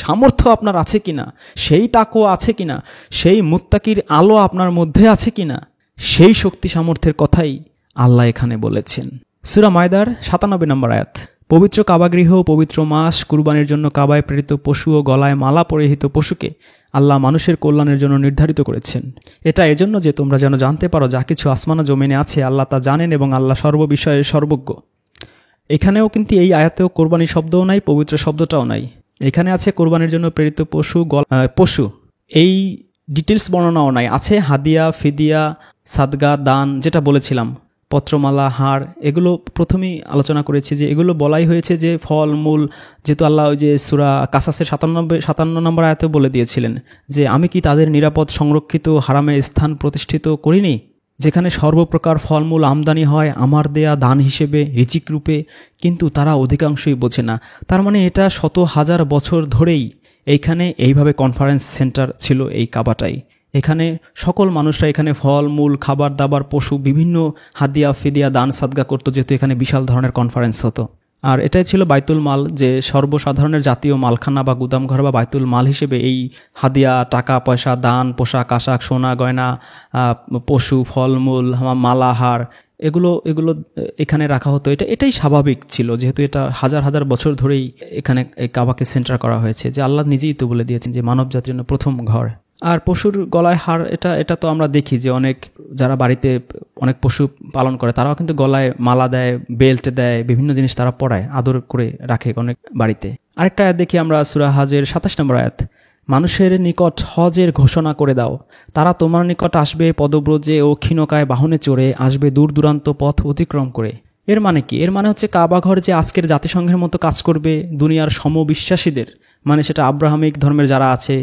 সামর্থ্য আপনার আছে কিনা, সেই তাকওয়া আছে কিনা, সেই মুত্তাকির আলো আপনার মধ্যে আছে কিনা, সেই শক্তি সামর্থ্যের কথাই আল্লাহ এখানে বলেছেন। সূরা মায়দার 97 নম্বর আয়াত। পবিত্র কাবাগৃহ, পবিত্র মাস, কুরবানির জন্য কাবায় প্রেরিত পশু ও গলায় মালা পরিহিত পশুকে আল্লাহ মানুষের কল্যাণের জন্য নির্ধারিত করেছেন। এটা এজন্য যে তোমরা যেন জানতে পারো যা কিছু আসমান ও জমিনে আছে আল্লাহ তা জানেন এবং আল্লাহ সর্ববিষয়ে সর্বজ্ঞ। এখানেও কিন্তু এই আয়াতেও কোরবানি শব্দও নাই, পবিত্র শব্দটাও নাই। এখানে আছে কোরবানির জন্য প্রেরিত পশু, এই ডিটেলস বর্ণনাও নাই। আছে হাদিয়া, ফিদিয়া, সাদগা, দান, যেটা বলেছিলাম, পত্রমালা, হাড়, এগুলো প্রথমেই আলোচনা করেছি যে এগুলো বলাই হয়েছে যে ফল মূল, যেহেতু আল্লাহ ওই যে সূরা কাসাসের 57 নম্বর আয়াতে বলে দিয়েছিলেন যে আমি কি তাদের নিরাপদ সংরক্ষিত হারামে স্থান প্রতিষ্ঠিত করিনি, যেখানে সর্বপ্রকার ফলমূল আমদানি হয় আমার দেয়া দান হিসেবে, রিজিক রূপে, কিন্তু তারা অধিকাংশই বোঝে না। তার মানে এটা শত হাজার বছর ধরেই এইখানে এইভাবে কনফারেন্স সেন্টার ছিল এই কাবাটাই। এখানে সকল মানুষরা এখানে ফল মূল, খাবার দাবার, পশু, বিভিন্ন হাদিয়া ফিদিয়া, দান সাদগা করতো, যেহেতু এখানে বিশাল ধরনের কনফারেন্স হতো। আর এটাই ছিল বাইতুল মাল, যে সর্বসাধারণের জাতীয় মালখানা বা গুদামঘর বা বাইতুল মাল হিসেবে এই হাদিয়া, টাকা পয়সা, দান, পোশাক আশাক, সোনা গয়না, পশু, ফলমূল, মালাহার, এগুলো এখানে রাখা হতো। এটাই স্বাভাবিক ছিল, যেহেতু এটা হাজার হাজার বছর ধরেই এখানে এই কাবাকে সেন্টার করা হয়েছে, যে আল্লাহ নিজেই তো বলে দিয়েছেন যে মানব জাতির জন্য প্রথম ঘর। আর পশুর গলায় হার, এটা তো আমরা দেখি যে অনেক যারা বাড়িতে অনেক পশু পালন করে তারাও কিন্তু গলায় মালা দেয়, বেল্ট দেয়, বিভিন্ন জিনিস তারা পরায়, আদর করে রাখে অনেক বাড়িতে। আরেকটা আয়াত দেখি আমরা, সূরা হজের 27 নম্বর আয়াত। মানুষের নিকট হজের ঘোষণা করে দাও, তারা তোমার নিকট আসবে পদব্রজে ও ক্ষীণকায় বাহনে চড়ে, আসবে দূর দূরান্ত পথ অতিক্রম করে। এর মানে কি? এর মানে হচ্ছে কাবাঘর যে আজকের জাতিসংঘের মতো কাজ করবে দুনিয়ার সমবিশ্বাসীদের, মানে সেটা আব্রাহামিক ধর্মের যারা আছে,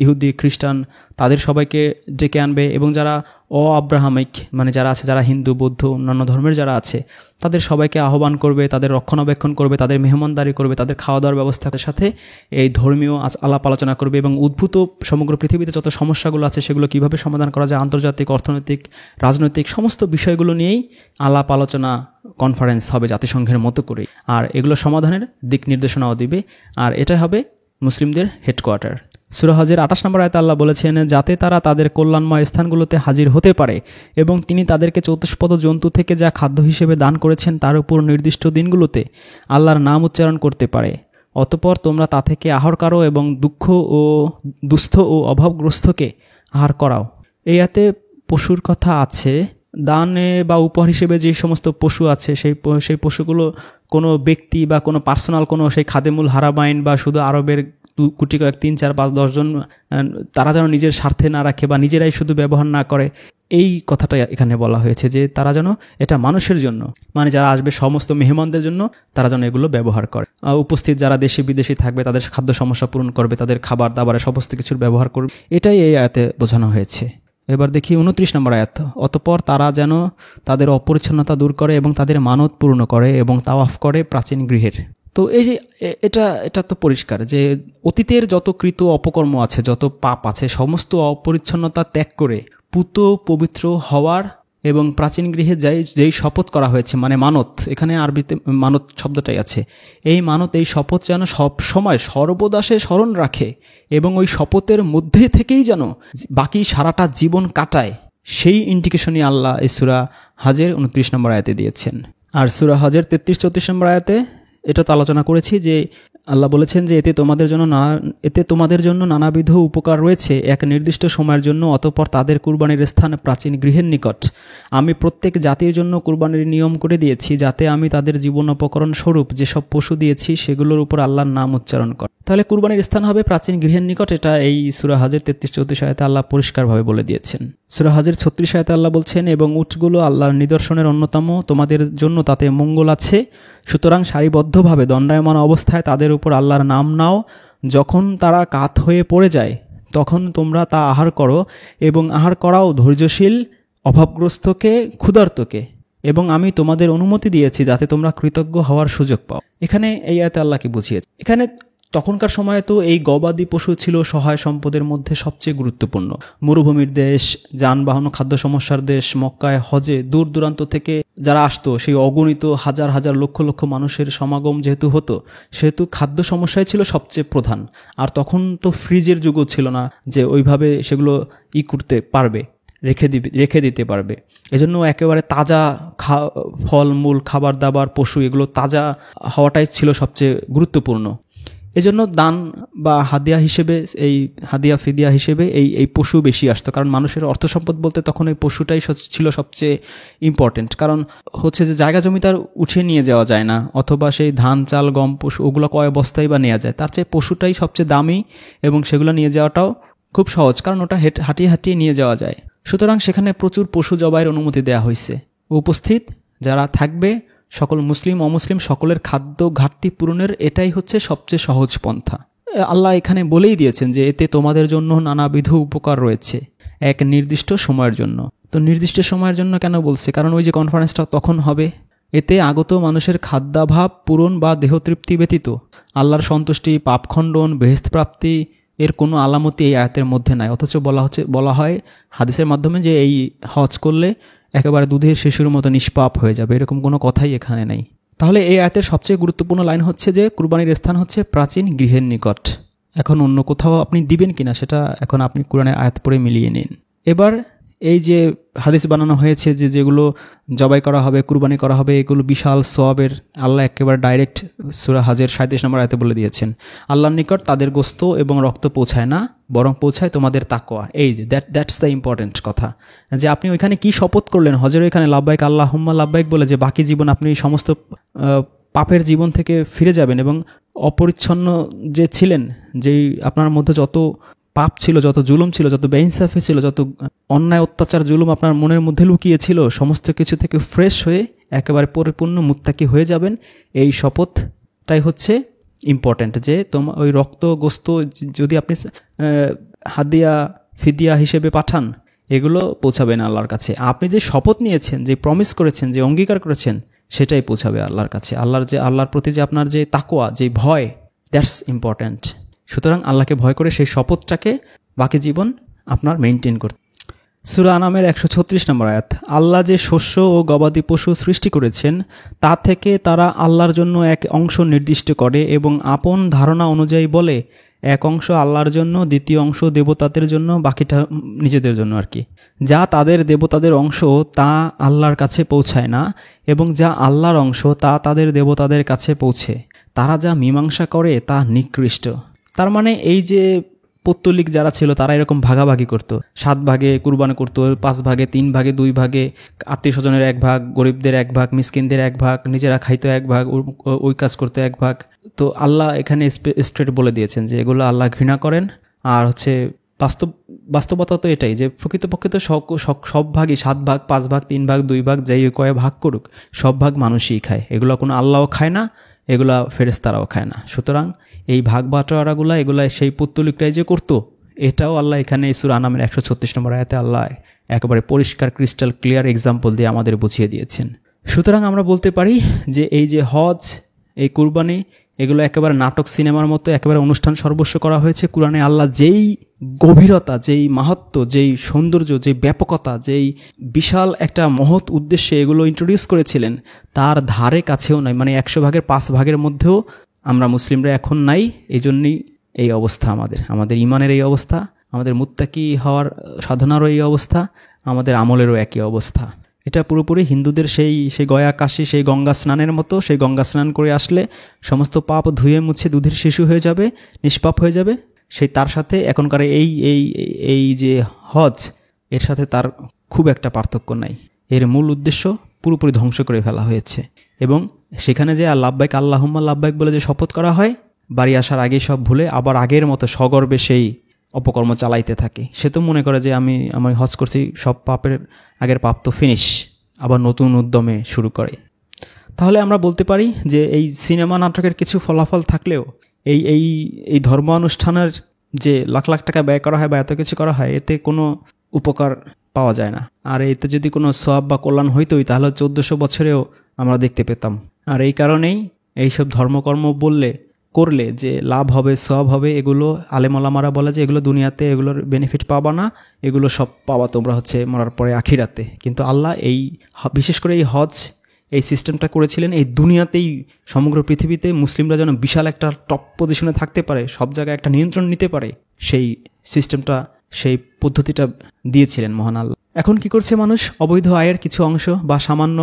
ইহুদি খ্রিস্টান, তাদের সবাইকে ডেকে আনবে, এবং যারা আব্রাহামিক মানে যারা আছে, যারা হিন্দু বৌদ্ধ অন্যান্য ধর্মের যারা আছে, তাদের সবাইকে আহ্বান করবে, তাদের রক্ষণাবেক্ষণ করবে, তাদের মেহমানদারি করবে, তাদের খাওয়া দাওয়ার ব্যবস্থার সাথে এই ধর্মীয় আলাপ আলোচনা করবে, এবং উদ্ভূত সমগ্র পৃথিবীতে যত সমস্যাগুলো আছে সেগুলো কিভাবে সমাধান করা যায়, আন্তর্জাতিক, অর্থনৈতিক, রাজনৈতিক সমস্ত বিষয়গুলো নিয়েই আলাপ আলোচনা কনফারেন্স হবে জাতিসংঘের মতো করে। আর এগুলো সমাধানের দিক নির্দেশনাও দিবে, আর এটাই হবে মুসলিমদের হেডকোয়ার্টার। সূরা হজের 28 নম্বর আয়াতে আল্লাহ বলেছেন, যাতে তারা তাদের কল্যাণময় স্থানগুলোতে হাজির হতে পারে এবং তিনি তাদেরকে চতুষ্পদ জন্তু থেকে যা খাদ্য হিসেবে দান করেছেন তার উপর নির্দিষ্ট দিনগুলোতে আল্লাহর নাম উচ্চারণ করতে পারে। অতঃপর তোমরা তা থেকে আহার করো এবং দুস্থ ও অভাবগ্রস্তকে আহার করাও। এই আয়াতে পশুর কথা আছে। দানে বা উপহার হিসেবে যে সমস্ত পশু আছে সেই পশুগুলো কোনো ব্যক্তি বা কোনো পার্সোনাল কোনো সেই খাদেমুল হারামাইন বা শুধু আরবের কোটি কয়েক 3, 4, 5, 10 জন তারা যেন নিজের স্বার্থে না রাখে বা নিজেরাই শুধু ব্যবহার না করে, এই কথাটা এখানে বলা হয়েছে যে তারা যেন এটা মানুষের জন্য, মানে যারা আসবে সমস্ত মেহমানদের জন্য তারা যেন এগুলো ব্যবহার করে। উপস্থিত যারা দেশি বিদেশি থাকবে তাদের খাদ্য সমস্যা পূরণ করবে, তাদের খাবার দাবারের সমস্ত কিছুর ব্যবহার করবে, এটাই এই আয়াতে বোঝানো হয়েছে। এবার দেখি 29 নম্বর আয়াত। অতঃপর তারা যেন তাদের অপরিচ্ছন্নতা দূর করে এবং তাদের মানত পূর্ণ করে এবং তাওয়াফ করে প্রাচীন গৃহের। তো এই যে এটা তো পরিষ্কার যে অতীতের যত কৃত অপকর্ম আছে, যত পাপ আছে, সমস্ত অপরিচ্ছন্নতা ত্যাগ করে পুত পবিত্র হওয়ার এবং প্রাচীন গৃহে যেই শপথ করা হয়েছে, মানে মানত, এখানে আরবিতে মানত শব্দটাই আছে, এই মানত, এই শপথ যেন সব সময় সর্বদা সে স্মরণ রাখে এবং ওই শপথের মধ্যে থেকেই যেন বাকি সারাটা জীবন কাটায়, সেই ইন্ডিকেশনই আল্লাহ এই সূরা হজের 29 নম্বর আয়াতে দিয়েছেন। আর সূরা হজের 33-34 নম্বর আয়াতে এটা তো আলোচনা করেছি যে আল্লাহ বলেছেন যে এতে তোমাদের জন্য নানাবিধ উপকার রয়েছে এক নির্দিষ্ট সময়ের জন্য, অতঃপর তাদের কুরবানির স্থান প্রাচীন গৃহের নিকট। আমি প্রত্যেক জাতির জন্য কুরবানির নিয়ম করে দিয়েছি, যাতে আমি তাদের জীবন উপকরণ স্বরূপ যেসব পশু দিয়েছি সেগুলোর উপর আল্লাহর নাম উচ্চারণ করে। তাহলে কুরবানির স্থান হবে প্রাচীন গৃহের নিকট। এটা এই সূরা হজের 33-34 আয়াতে আল্লাহ পরিষ্কারভাবে বলে দিয়েছেন। সূরা হজের 36 আয়াতে আল্লাহ বলছেন, এবং উটগুলো আল্লাহর নিদর্শনের অন্যতম, তোমাদের জন্য তাতে মঙ্গল আছে, সুতরাং সারিবদ্ধভাবে দণ্ডায়মান অবস্থায় তাদের উপর আল্লাহর নাম নাও। যখন তারা কাত হয়ে পড়ে যায় তখন তোমরা তা আহার করো, এবং আহার করাও ধৈর্যশীল, অভাবগ্রস্তকে, ক্ষুধার্তকে, এবং আমি তোমাদের অনুমতি দিয়েছি যাতে তোমরা কৃতজ্ঞ হওয়ার সুযোগ পাও। এখানে এই আয়াতে আল্লাহকে বুঝিয়েছে। এখানে তখনকার সময়ে তো এই গবাদি পশু ছিল সহায় সম্পদের মধ্যে সবচেয়ে গুরুত্বপূর্ণ। মরুভূমির দেশ, যানবাহন খাদ্য সমস্যার দেশ, মক্কায় হজে দূর দূরান্ত থেকে যারা আসতো, সেই অগণিত হাজার হাজার লক্ষ লক্ষ মানুষের সমাগম যেহেতু হতো, সেহেতু খাদ্য সমস্যাই ছিল সবচেয়ে প্রধান। আর তখন তো ফ্রিজের যুগও ছিল না যে ওইভাবে সেগুলো করতে পারবে, রেখে দিতে পারবে। এজন্য একেবারে তাজা ফলমূল, খাবার দাবার, পশু, এগুলো তাজা হওয়াটাই ছিল সবচেয়ে গুরুত্বপূর্ণ। এজন্য দান বা হাদিয়া হিসেবে, এই হাদিয়া ফিদিয়া হিসেবে এই পশু বেশি আসতো, কারণ মানুষের অর্থ সম্পদ বলতে তখন এই পশুটাই ছিল সবচেয়ে ইম্পর্টেন্ট। কারণ হচ্ছে যে জায়গা জমি তার উঠিয়ে নিয়ে যাওয়া যায় না, অথবা সেই ধান চাল গম পশু ওগুলো কয় বস্তায় বা নেওয়া যায়, তার চেয়ে পশুটাই সবচেয়ে দামি, এবং সেগুলো নিয়ে যাওয়াটাও খুব সহজ, কারণ ওটা হাঁটিয়ে হাঁটিয়ে নিয়ে যাওয়া যায়। সুতরাং সেখানে প্রচুর পশু জবাইয়ের অনুমতি দেওয়া হয়েছে। উপস্থিত যারা থাকবে সকল মুসলিম অমুসলিম সকলের খাদ্য ঘাটতি পূরণের এটাই হচ্ছে সবচেয়ে সহজ পন্থা। আল্লাহ এখানে বলেই দিয়েছেন যে এতে তোমাদের জন্য নানাবিধ উপকার রয়েছে এক নির্দিষ্ট সময়ের জন্য। তো নির্দিষ্ট সময়ের জন্য কেন বলছে? কারণ ওই যে কনফারেন্সটা তখন হবে, এতে আগত মানুষের খাদ্যাভাব পূরণ বা দেহতৃপ্তি ব্যতীত আল্লাহর সন্তুষ্টি, পাপখণ্ডন, বেহেশত প্রাপ্তি এর কোনো আলামতি এই আয়াতের মধ্যে নাই। অথচ বলা হয় হাদিসের মাধ্যমে যে এই হজ করলে একেবারে দুধের শিশুর মতো নিষ্পাপ হয়ে যাবে, এরকম কোনো কথাই এখানে নেই। তাহলে এই আয়াতের সবচেয়ে গুরুত্বপূর্ণ লাইন হচ্ছে যে কুরবানির স্থান হচ্ছে প্রাচীন গৃহের নিকট। এখন অন্য কোথাও আপনি দিবেন কিনা সেটা এখন আপনি কোরআনের আয়াত পড়ে মিলিয়ে নিন। এবার এই যে হাদিস বানানো হয়েছে যে যেগুলো জবাই করা হবে, কুরবানি করা হবে, এগুলো বিশাল সওয়াবের, আল্লাহ একেবারে ডাইরেক্ট সূরা হজের 37 নম্বর আয়াতে বলে দিয়েছেন, আল্লাহর নিকট তাদের গোশত এবং রক্ত পৌঁছায় না, বরং পৌঁছায় তোমাদের তাকওয়া। এই যে দ্যাটস দ্য ইম্পর্টেন্ট কথা, যে আপনি ওইখানে কি শপথ করলেন হজের ওইখানে, লাব্বাইক আল্লাহুম্মা লাব্বাইক বলে, যে বাকি জীবন আপনি সমস্ত পাপের জীবন থেকে ফিরে যাবেন, এবং অপরিচ্ছন্ন যে ছিলেন, যেই আপনার মধ্যে যত পাপ ছিল, যত জুলুম ছিল, যত বেইনসাফি ছিল, যত অন্যায় অত্যাচার জুলুম আপনার মনের মধ্যে লুকিয়ে ছিল, সমস্ত কিছু থেকে ফ্রেশ হয়ে একেবারে পরিপূর্ণ মুত্তাকি হয়ে যাবেন। এই শপথটাই হচ্ছে ইম্পর্ট্যান্ট, যে তোমার ওই রক্ত গোস্ত যদি আপনি হাদিয়া ফিদিয়া হিসেবে পাঠান, এগুলো পৌঁছাবে না আল্লাহর কাছে। আপনি যে শপথ নিয়েছেন, যে প্রমিস করেছেন, যে অঙ্গীকার করেছেন, সেটাই পৌঁছাবে আল্লাহর কাছে। আল্লাহর প্রতি যে আপনার যে তাকওয়া, যে ভয়, দ্যাটস ইম্পর্ট্যান্ট। সুতরাং আল্লাহকে ভয় করে সেই শপথটাকে বাকি জীবন আপনার মেনটেন করতে। সূরা আনামের 136 নম্বর আয়াত, আল্লাহ যে শস্য ও গবাদি পশু সৃষ্টি করেছেন তা থেকে তারা আল্লাহর জন্য এক অংশ নির্দিষ্ট করে এবং আপন ধারণা অনুযায়ী বলে, এক অংশ আল্লাহর জন্য, দ্বিতীয় অংশ দেবতাদের জন্য, বাকিটা নিজেদের জন্য আর কি। যা তাদের দেবতাদের অংশ তা আল্লাহর কাছে পৌঁছায় না, এবং যা আল্লাহর অংশ তা তাদের দেবতাদের কাছে পৌঁছে। তারা যা মীমাংসা করে তা নিকৃষ্ট। তার মানে এই যে পৌত্তলিক যারা ছিল তারা এরকম ভাগাভাগি করতো, 7 ভাগে কুরবানি করতো, 5 ভাগে, 3 ভাগে, 2 ভাগে, আত্মীয় স্বজনের 1 ভাগ, গরিবদের 1 ভাগ, মিসকিনদের 1 ভাগ, নিজেরা খাইতো 1 ভাগ, ওই কাজ করতো 1 ভাগ। তো আল্লাহ এখানে স্ট্রেট বলে দিয়েছেন যে এগুলো আল্লাহ ঘৃণা করেন। আর হচ্ছে বাস্তবতা তো এটাই যে প্রকৃতপক্ষে তো সব ভাগই 7 ভাগ, 5 ভাগ, 3 ভাগ, 2 ভাগ, যাই কয়ে ভাগ করুক, সব ভাগ মানুষই খায়। এগুলো কোনো আল্লাহও খায় না, এগুলা ফেরেশতারাও খায় না। সুতরাং এই ভাগ বাটোয়ারাগুলা এগুলা সেই পুত্তলিকটাই যে করতো, এটাও আল্লাহ এখানে সূরা আনামের 136 নম্বর আয়াতে আল্লাহ একেবারে পরিষ্কার ক্রিস্টাল ক্লিয়ার এক্সাম্পল দিয়ে আমাদের বুঝিয়ে দিয়েছেন। সুতরাং আমরা বলতে পারি যে এই যে হজ, এই কুরবানি, এগুলো একেবারে নাটক সিনেমার মতো একেবারে অনুষ্ঠান সর্বস্ব করা হয়েছে। কুরআনে আল্লাহ যেই গভীরতা, যেই মাহাত্ম্য, যেই সৌন্দর্য, যেই ব্যাপকতা, যেই বিশাল একটা মহৎ উদ্দেশ্যে এগুলো ইন্ট্রোডিউস করেছিলেন, তার ধারে কাছেও নাই। মানে 100 ভাগের 5 ভাগের মধ্যেও আমরা মুসলিমরা এখন নাই। এই জন্যই এই অবস্থা, আমাদের ইমানের এই অবস্থা, আমাদের মুত্তাকি হওয়ার সাধনারও এই অবস্থা, আমাদের আমলেরও একই অবস্থা। এটা পুরোপুরি হিন্দুদের সেই গয়া কাশী, সেই গঙ্গা স্নানের মতো। সেই গঙ্গা স্নান করে আসলে সমস্ত পাপ ধুয়ে মুছে দুধের শিশু হয়ে যাবে, নিষ্পাপ হয়ে যাবে। সেই তার সাথে এখনকার এই যে হজ, এর সাথে তার খুব একটা পার্থক্য নাই। এর মূল উদ্দেশ্য পুরোপুরি ধ্বংস করে ফেলা হয়েছে। এবং সেখানে যে লাব্বাইক আল্লাহুম্মা লাব্বাইক বলে যে শপথ করা হয়, বাড়ি আসার আগেই সব ভুলে আবার আগের মতো সগর্বে সেই অপকর্ম চালাইতে থাকে। সে তো মনে করে যে আমি হজ করছি, সব পাপের আগের পাপ তো ফিনিশ, আবার নতুন উদ্যমে শুরু করে। তাহলে আমরা বলতে পারি যে এই সিনেমা নাটকের কিছু ফলাফল থাকলেও এই এই এই ধর্ম অনুষ্ঠানের যে লাখ লাখ টাকা ব্যয় করা হয় বা এত কিছু করা হয়, এতে কোনো উপকার পাওয়া যায় না। আর এতে যদি কোনো সওয়াব বা কল্যাণ হইতোই তাহলে 1400 বছরেও আমরা দেখতে পেতাম। আর এই কারণেই এইসব ধর্মকর্ম করলে যে লাভ হবে, সওয়াব হবে, এগুলো আলেমওলামারা বলে যে এগুলো দুনিয়াতে এগুলোর বেনিফিট পাবা না, এগুলো সব পাবা তোমরা হচ্ছে মরার পরে আখিরাতে। কিন্তু আল্লাহ বিশেষ করে এই হজ এই সিস্টেমটা করেছিলেন এই দুনিয়াতেই, সমগ্র পৃথিবীতে মুসলিমরা যেন বিশাল একটা টপ পজিশনে থাকতে পারে, সব জায়গায় একটা নিয়ন্ত্রণ নিতে পারে, সেই সিস্টেমটা, সেই পদ্ধতিটা দিয়েছিলেন মহান আল্লাহ। এখন কি করছে মানুষ? অবৈধ আয়ের কিছু অংশ বা সামান্য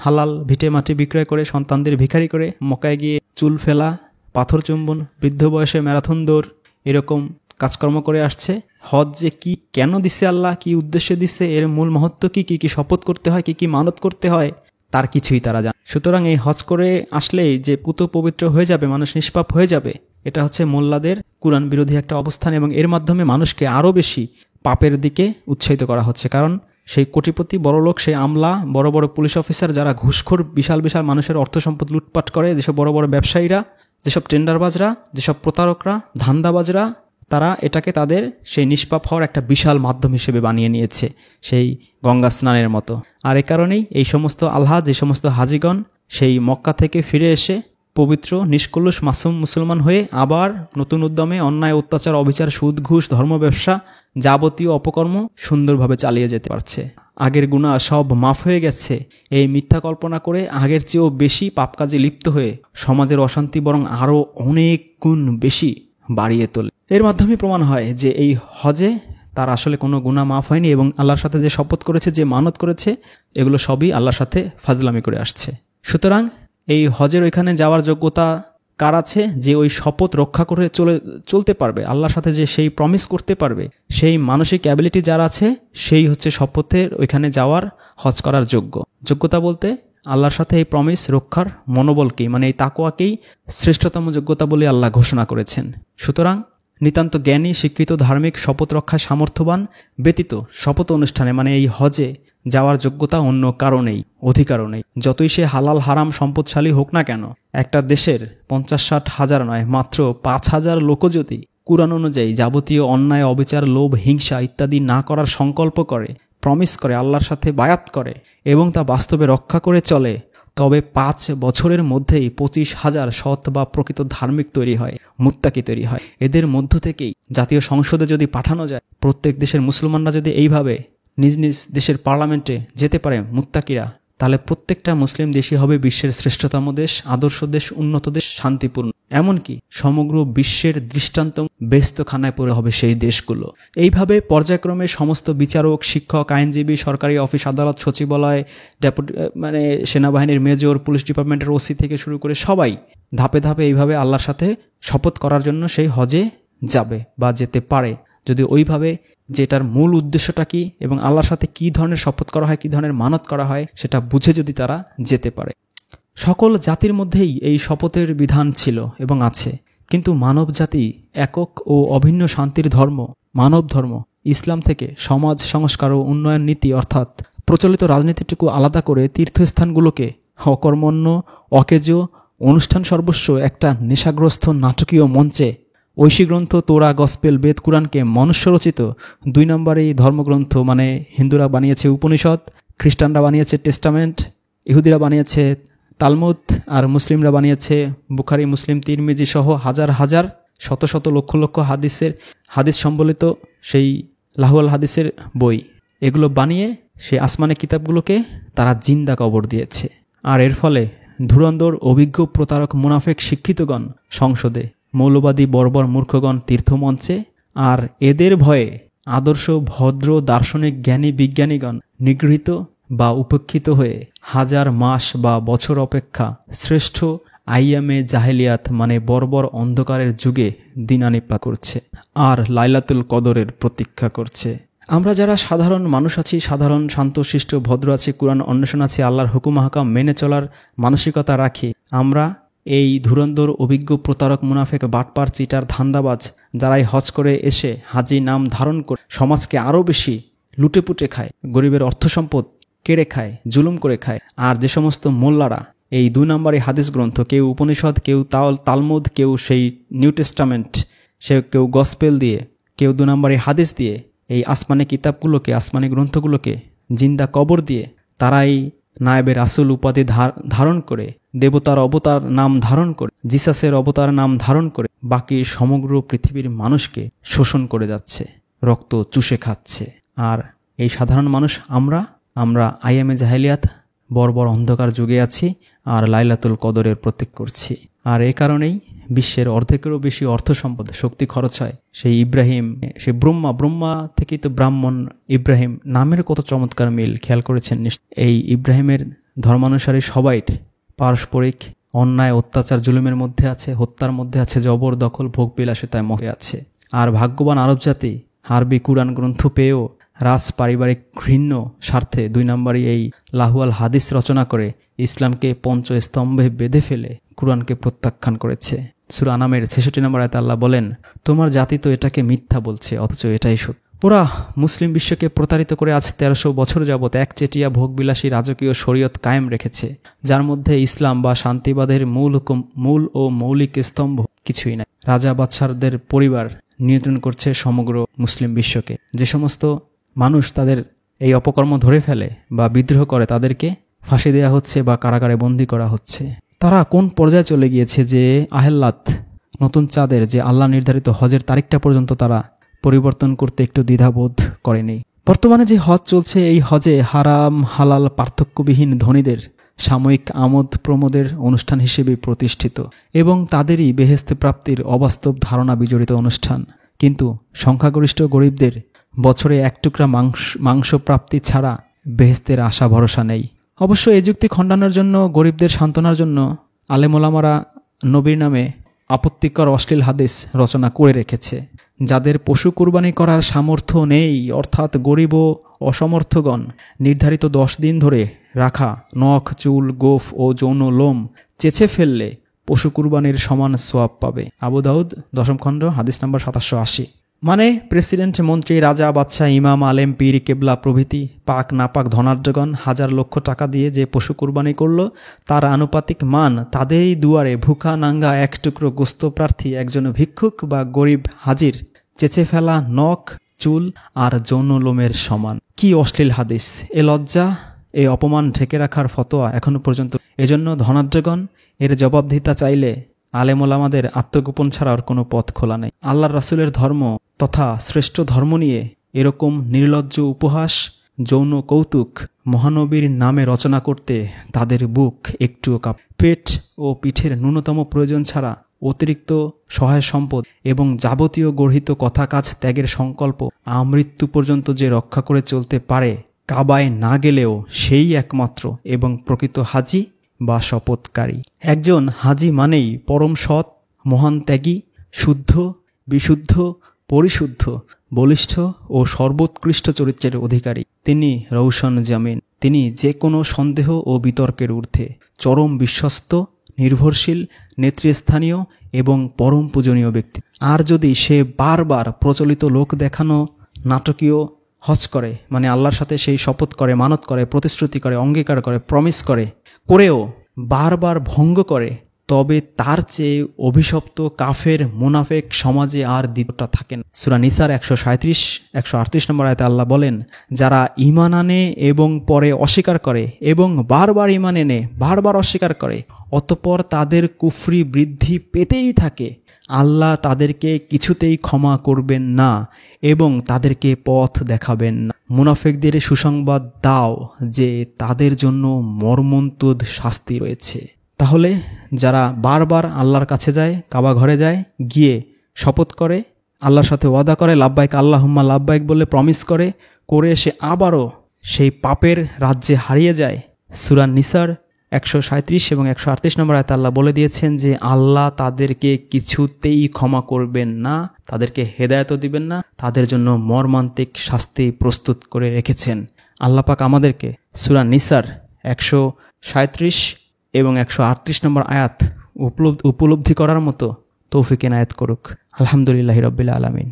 হালাল ভিটে মাটি বিক্রয় করে সন্তানদের ভিখারি করে মক্কায় গিয়ে চুল ফেলা, পাথর চুম্বন, বৃদ্ধ বয়সে ম্যারাথন দৌড়, এরকম কাজকর্ম করে আসছে। হজ যে কি, কেন দিচ্ছে আল্লাহ, কি উদ্দেশ্যে দিচ্ছে, এর মূল মহত্ব কি, কি কি শপথ করতে হয়, কি কি মানত করতে হয়, তার কিছুই তারা জানে। সুতরাং এই হজ করে আসলেই যে পুত পবিত্র হয়ে যাবে, মানুষ নিষ্পাপ হয়ে যাবে, এটা হচ্ছে মোল্লাদের কুরআন বিরোধী একটা অবস্থান। এবং এর মাধ্যমে মানুষকে আরও বেশি পাপের দিকে উৎসাহিত করা হচ্ছে। কারণ সেই কোটিপতি বড়লোক, সেই আমলা, বড় বড় পুলিশ অফিসার যারা ঘুষখোর, বিশাল বিশাল মানুষের অর্থ সম্পদ লুটপাট করে, যেসব বড় বড় ব্যবসায়ীরা, যেসব টেন্ডারবাজরা, যেসব প্রতারকরা, ধান্দাবাজরা, তারা এটাকে তাদের সেই নিষ্পাপ হওয়ার একটা বিশাল মাধ্যম হিসেবে বানিয়ে নিয়েছে, সেই গঙ্গা স্নানের মতো। আর এ কারণেই এই সমস্ত যে সমস্ত হাজিগণ সেই মক্কা থেকে ফিরে এসে পবিত্র নিষ্কলুষ মাসুম মুসলমান হয়ে আবার নতুন উদ্যমে অন্যায়, অত্যাচার, অবিচার, সুদ, ঘুষ, ধর্ম ব্যবসা, যাবতীয় অপকর্ম সুন্দরভাবে চালিয়ে যেতে পারছে। আগের গুনাহ সব মাফ হয়ে গেছে, এই মিথ্যা কল্পনা করে আগের চেয়েও বেশি পাপ কাজে লিপ্ত হয়ে সমাজের অশান্তি বরং আরও অনেক গুণ বেশি বাড়িয়ে তোলে। এর মাধ্যমে প্রমাণ হয় যে এই হজে তার আসলে কোনো গুনাহ মাফ হয়নি এবং আল্লাহর সাথে যে শপথ করেছে, যে মানত করেছে, এগুলো সবই আল্লাহর সাথে ফাজলামি করে আসছে। সুতরাং এই হজের ওইখানে যাওয়ার যোগ্যতা কার আছে? যে ওই শপথ রক্ষা করে চলতে পারবে, আল্লাহর সাথে যে সেই প্রমিস করতে পারবে, সেই মানসিক অ্যাবিলিটি যার আছে, সেই হচ্ছে শপথের ওইখানে যাওয়ার, হজ করার যোগ্যতা বলতে আল্লাহর সাথে এই প্রমিস রক্ষার মনোবলকেই, মানে এই তাকওয়াকেই শ্রেষ্ঠতম যোগ্যতা বলে আল্লাহ ঘোষণা করেছেন। সুতরাং নিতান্ত জ্ঞানী, শিক্ষিত, ধার্মিক, শপথ রক্ষায় সামর্থ্যবান ব্যতীত শপথ অনুষ্ঠানে মানে এই হজে যাওয়ার যোগ্যতা অন্য কারণেই, অধিকারও নেই। যতই সে হালাল হারাম সম্পদশালী হোক না কেন, একটা দেশের 50-60 হাজার নয়, মাত্র 5,000 লোকও যদি কুরআন অনুযায়ী যাবতীয় অন্যায়, অবিচার, লোভ, হিংসা ইত্যাদি না করার সংকল্প করে, প্রমিস করে, আল্লাহর সাথে বায়াত করে এবং তা বাস্তবে রক্ষা করে চলে, তবে 5 বছরের মধ্যেই 25,000 সৎ বা প্রকৃত ধার্মিক তৈরি হয়, মুত্তাকি তৈরি হয়। এদের মধ্য থেকেই জাতীয় সংসদে যদি পাঠানো যায়, প্রত্যেক দেশের মুসলমানরা যদি এইভাবে নিজ নিজ দেশের পার্লামেন্টে যেতে পারে মুত্তাকিরা, তাহলে প্রত্যেকটা মুসলিম দেশই হবে বিশ্বের শ্রেষ্ঠতম দেশ, আদর্শ দেশ, উন্নত দেশ, শান্তিপূর্ণ। এমনকি সমগ্র বিশ্বের দৃষ্টান্ত বেহেশতখানায় পড়ে হবে সেই দেশগুলো। এইভাবে পর্যায়ক্রমে সমস্ত বিচারক, শিক্ষক, আইনজীবী, সরকারি অফিস আদালত, সচিবালয়, মানে সেনাবাহিনীর মেজর, পুলিশ ডিপার্টমেন্টের ওসি থেকে শুরু করে সবাই ধাপে ধাপে এইভাবে আল্লাহর সাথে শপথ করার জন্য সেই হজে যাবে বা যেতে পারে, যদি ওইভাবে যে এটার মূল উদ্দেশ্যটা কি এবং আল্লাহর সাথে কী ধরনের শপথ করা হয়, কী ধরনের মানত করা হয়, সেটা বুঝে যদি তারা যেতে পারে। সকল জাতির মধ্যেই এই শপথের বিধান ছিল এবং আছে, কিন্তু মানব জাতি একক ও অভিন্ন শান্তির ধর্ম, মানব ধর্ম, ইসলাম থেকে সমাজ সংস্কার ও উন্নয়ন নীতি অর্থাৎ প্রচলিত রাজনীতিটুকু আলাদা করে তীর্থস্থানগুলোকে অকর্মণ্য, অকেজো, অনুষ্ঠান সর্বস্ব একটা নেশাগ্রস্ত নাটকীয় মঞ্চে ঐশী গ্রন্থ তোরা, গসপেল, বেদ, কুরআনকে মনুষ্যরচিত 2 নম্বরে ধর্মগ্রন্থ মানে হিন্দুরা বানিয়েছে উপনিষদ, খ্রিস্টানরা বানিয়েছে টেস্টামেন্ট, ইহুদিরা বানিয়েছে তালমুদ, আর মুসলিমরা বানিয়েছে বুখারি, মুসলিম, তিরমিজি সহ হাজার হাজার, শত শত, লক্ষ লক্ষ হাদিস সম্বলিত সেই লাহুয়াল হাদিসের বই। এগুলো বানিয়ে সেই আসমানে কিতাবগুলোকে তারা জিন্দা কবর দিয়েছে। আর এর ফলে ধুরন্ধর, অভিজ্ঞ, প্রতারক, মুনাফেক শিক্ষিতগণ সংসদে, মৌলবাদী বর্বর মূর্খগণ তীর্থমঞ্চে, আর এদের ভয়ে আদর্শ, ভদ্র, দার্শনিক, জ্ঞানী, বিজ্ঞানীগণ নিগৃহীত বা উপেক্ষিত হয়ে হাজার মাস বা বছর অপেক্ষা শ্রেষ্ঠ আইয়ামে জাহেলিয়াত মানে বর্বর অন্ধকারের যুগে দিনানিপা করছে আর লাইলাতুল কদরের প্রতীক্ষা করছে। আমরা যারা সাধারণ মানুষ আছি, সাধারণ, শান্ত, শিষ্ট, ভদ্র আছি, কুরআন অন্বেষণ আছি, আল্লাহর হুকুম হাকাম মেনে চলার মানসিকতা রাখি, আমরা এই ধুরন্ধর অভিজ্ঞ প্রতারক মুনাফেক বাটপার চিটার ধান্দাবাজ যারাই হজ করে এসে হাজি নাম ধারণ করে সমাজকে আরও বেশি লুটেপুটে খায়, গরিবের অর্থ সম্পদ কেড়ে খায়, জুলুম করে খায়। আর যে সমস্ত মোল্লারা এই 2 নম্বরই হাদিস গ্রন্থ, কেউ উপনিষদ, কেউ তালমুদ, কেউ সেই নিউ টেস্টামেন্ট, কেউ গসপেল দিয়ে, কেউ 2 নম্বরই হাদিস দিয়ে এই আসমানি কিতাবগুলোকে, আসমানি গ্রন্থগুলোকে জিন্দা কবর দিয়ে তারাই নায়েবে রাসূল উপাধি ধারণ করে, দেবতার অবতার নাম ধারণ করে, জিসাসের অবতার নাম ধারণ করে বাকি সমগ্র পৃথিবীর মানুষকে শোষণ করে যাচ্ছে, রক্ত চুষে খাচ্ছে। আর এই সাধারণ মানুষ আমরা আইএমএ জাহেলিয়াত বর্বর অন্ধকার যুগে আছি আর লাইলাতুল কদরের প্রতীক করছি। আর এই কারণেই বিশ্বের অর্ধেকেরও বেশি অর্থ সম্পদ শক্তি খরচ হয় সেই ইব্রাহিম, সে ব্রহ্মা থেকেই তো ব্রাহ্মণ ইব্রাহিম, নামের কত চমৎকার মিল, খেয়াল করেছেন? এই ইব্রাহিমের ধর্মানুসারী সবাই পারস্পরিক অন্যায়, অত্যাচার, জুলুমের মধ্যে আছে, হত্যার মধ্যে আছে, জবরদখল, ভোগবিলাসিতায় মহে আছে। আর ভাগ্যবান আরব জাতি আরবি কুরআন গ্রন্থ পেয়েও রাজ পারিবারিক ঘৃণ্য স্বার্থে 2 নম্বরই এই লাহুয়াল হাদিস রচনা করে ইসলামকে পঞ্চস্তম্ভে বেঁধে ফেলে কুরআনকে প্রত্যাখ্যান করেছে। সূরা আনামের 66 নম্বর আয়াতে আল্লাহ বলেন, তোমার জাতি তো এটাকে মিথ্যা বলছে, অথচ এটাই সত্য। ওরা মুসলিম বিশ্বকে প্রতারিত করে আজ 1300 বছর যাবৎ একচেটিয়া ভোগবিলাসী রাজকীয় শরীয়ত কায়েম রেখেছে, যার মধ্যে ইসলাম বা শান্তিবাদের মূল ও মৌলিক স্তম্ভ কিছুই নাই। রাজা বাদশাহদের পরিবার নিয়ন্ত্রণ করছে সমগ্র মুসলিম বিশ্বকে। যে সমস্ত মানুষ তাদের এই অপকর্ম ধরে ফেলে বা বিদ্রোহ করে তাদেরকে ফাঁসি দেওয়া হচ্ছে বা কারাগারে বন্দী করা হচ্ছে। তারা কোন পর্যায়ে চলে গিয়েছে যে আহেল্লাত, নতুন চাঁদের যে আল্লাহ নির্ধারিত হজের তারিখটা পর্যন্ত তারা পরিবর্তন করতে একটু দ্বিধাবোধ করেনি। বর্তমানে যে হজ চলছে, এই হজে হারাম হালাল পার্থক্যবিহীন ধনীদের সাময়িক আমোদ প্রমোদের অনুষ্ঠান হিসেবে প্রতিষ্ঠিত এবং তাদেরই বেহেশতে প্রাপ্তির অবাস্তব ধারণা বিজড়িত অনুষ্ঠান। কিন্তু সংখ্যাগরিষ্ঠ গরিবদের বছরে 1 টুকরা মাংস প্রাপ্তি ছাড়া বেহেশতের আশা ভরসা নেই। অবশ্য এই যুক্তি খণ্ডানোর জন্য, গরিবদের সান্ত্বনার জন্য আলেমোলামারা নবীর নামে আপত্তিকর অশ্লীল হাদিস রচনা করে রেখেছে। যাদের পশু কুরবানি করার সামর্থ্য নেই, অর্থাৎ গরিব ও অসমর্থগণ, নির্ধারিত 10 দিন ধরে রাখা নখ, চুল, গোফ ও যৌন লোম চেঁচে ফেললে পশু কুরবানির সমান সোয়াব পাবে। আবু দাউদ 10ম খণ্ড হাদিস নম্বর 780। মানে প্রেসিডেন্ট, মন্ত্রী, রাজা, বাদশাহ, ইমাম, আলেম, পীর, কেবলা প্রভৃতি পাক নাপাক ধনাঢ্যগণ হাজার লক্ষ টাকা দিয়ে যে পশু কুরবানি করল, তার আনুপাতিক মান তাদেরই দুয়ারে ভুখা নাঙ্গা 1 টুকরো গোস্ত প্রার্থী একজন ভিক্ষুক বা গরিব হাজির চেঁচে ফেলা নখ, চুল আর যৌন লোমের সমান। কি অশ্লীল হাদিস! এ লজ্জা, এ অপমান ঢেকে রাখার ফতোয়া এখনো পর্যন্ত। এজন্য ধনাঢ্যগণ এর জবাবদিহিতা চাইলে আলেমোলামাদের আত্মগোপন ছাড়া আর কোনো পথ খোলা নেই। আল্লাহর রাসূলের ধর্ম তথা শ্রেষ্ঠ ধর্ম নিয়ে এরকম নির্লজ্জ উপহাস, যৌন কৌতুক মহানবীর নামে রচনা করতে তাদের বুক একটুও পেট ও পিঠের ন্যূনতম প্রয়োজন ছাড়া অতিরিক্ত সহায় সম্পদ এবং যাবতীয় গর্হিত কথা কাজ ত্যাগের সংকল্প আমৃত্যু পর্যন্ত যে রক্ষা করে চলতে পারে, কাবায় না গেলেও সেই একমাত্র এবং প্রকৃত হাজি বা শপথকারী। একজন হাজি মানেই পরম সৎ, মহান ত্যাগী, শুদ্ধ, বিশুদ্ধ, পরিশুদ্ধ, বলিষ্ঠ ও সর্বোৎকৃষ্ট চরিত্রের অধিকারী। তিনি রৌশন জামিন, তিনি যে কোনো সন্দেহ ও বিতর্কের ঊর্ধ্বে, চরম বিশ্বস্ত, নির্ভরশীল, নেতৃস্থানীয় এবং পরম পূজনীয় ব্যক্তি। আর যদি সে বারবার প্রচলিত লোক দেখানো নাটকীয় হজ করে, মানে আল্লাহর সাথে সেই শপথ করে, মানত করে, প্রতিশ্রুতি করে, অঙ্গীকার করে, প্রমিস করেও বারবার ভঙ্গ করে, তবে তার চেয়ে অভিশপ্ত কাফের মুনাফেক সমাজে আর দ্বিতীয়টা থাকে না। সূরা নিসার 137-138 নম্বর আয়াতে আল্লাহ বলেন, যারা ঈমান আনে এবং পরে অস্বীকার করে এবং বারবার ঈমান এনে বারবার অস্বীকার করে, অতঃপর তাদের কুফরি বৃদ্ধি পেতেই থাকে, আল্লাহ তাদেরকে কিছুতেই ক্ষমা করবেন না এবং তাদেরকে পথ দেখাবেন না। মুনাফিকদের সুসংবাদ দাও যে তাদের জন্য মর্মন্তুদ শাস্তি রয়েছে। তাহলে যারা বারবার আল্লাহর কাছে যায়, কাবা ঘরে যায়, গিয়ে শপথ করে, আল্লাহর সাথে ওয়াদা করে, লাব্বাইক আল্লাহুম্মা লাব্বাইক বলে প্রমিস করে এসে আবারও সেই পাপের রাজ্যে হারিয়ে যায়, সূরা নিসার 137 এবং 138 নম্বর আয়াতে আল্লাহ বলে দিয়েছেন যে আল্লাহ তাদেরকে কিছুতেই ক্ষমা করবেন না, তাদেরকে হেদায়েতও দিবেন না, তাদের জন্য মর্মান্তিক শাস্তি প্রস্তুত করে রেখেছেন। আল্লাহ পাক আমাদেরকে সূরা নিসার 137 এবং 138 নম্বর আয়াত উপলব্ধি করার মতো তৌফিক এনায়েত করুক। আলহামদুলিল্লাহি রাব্বিল আলামিন।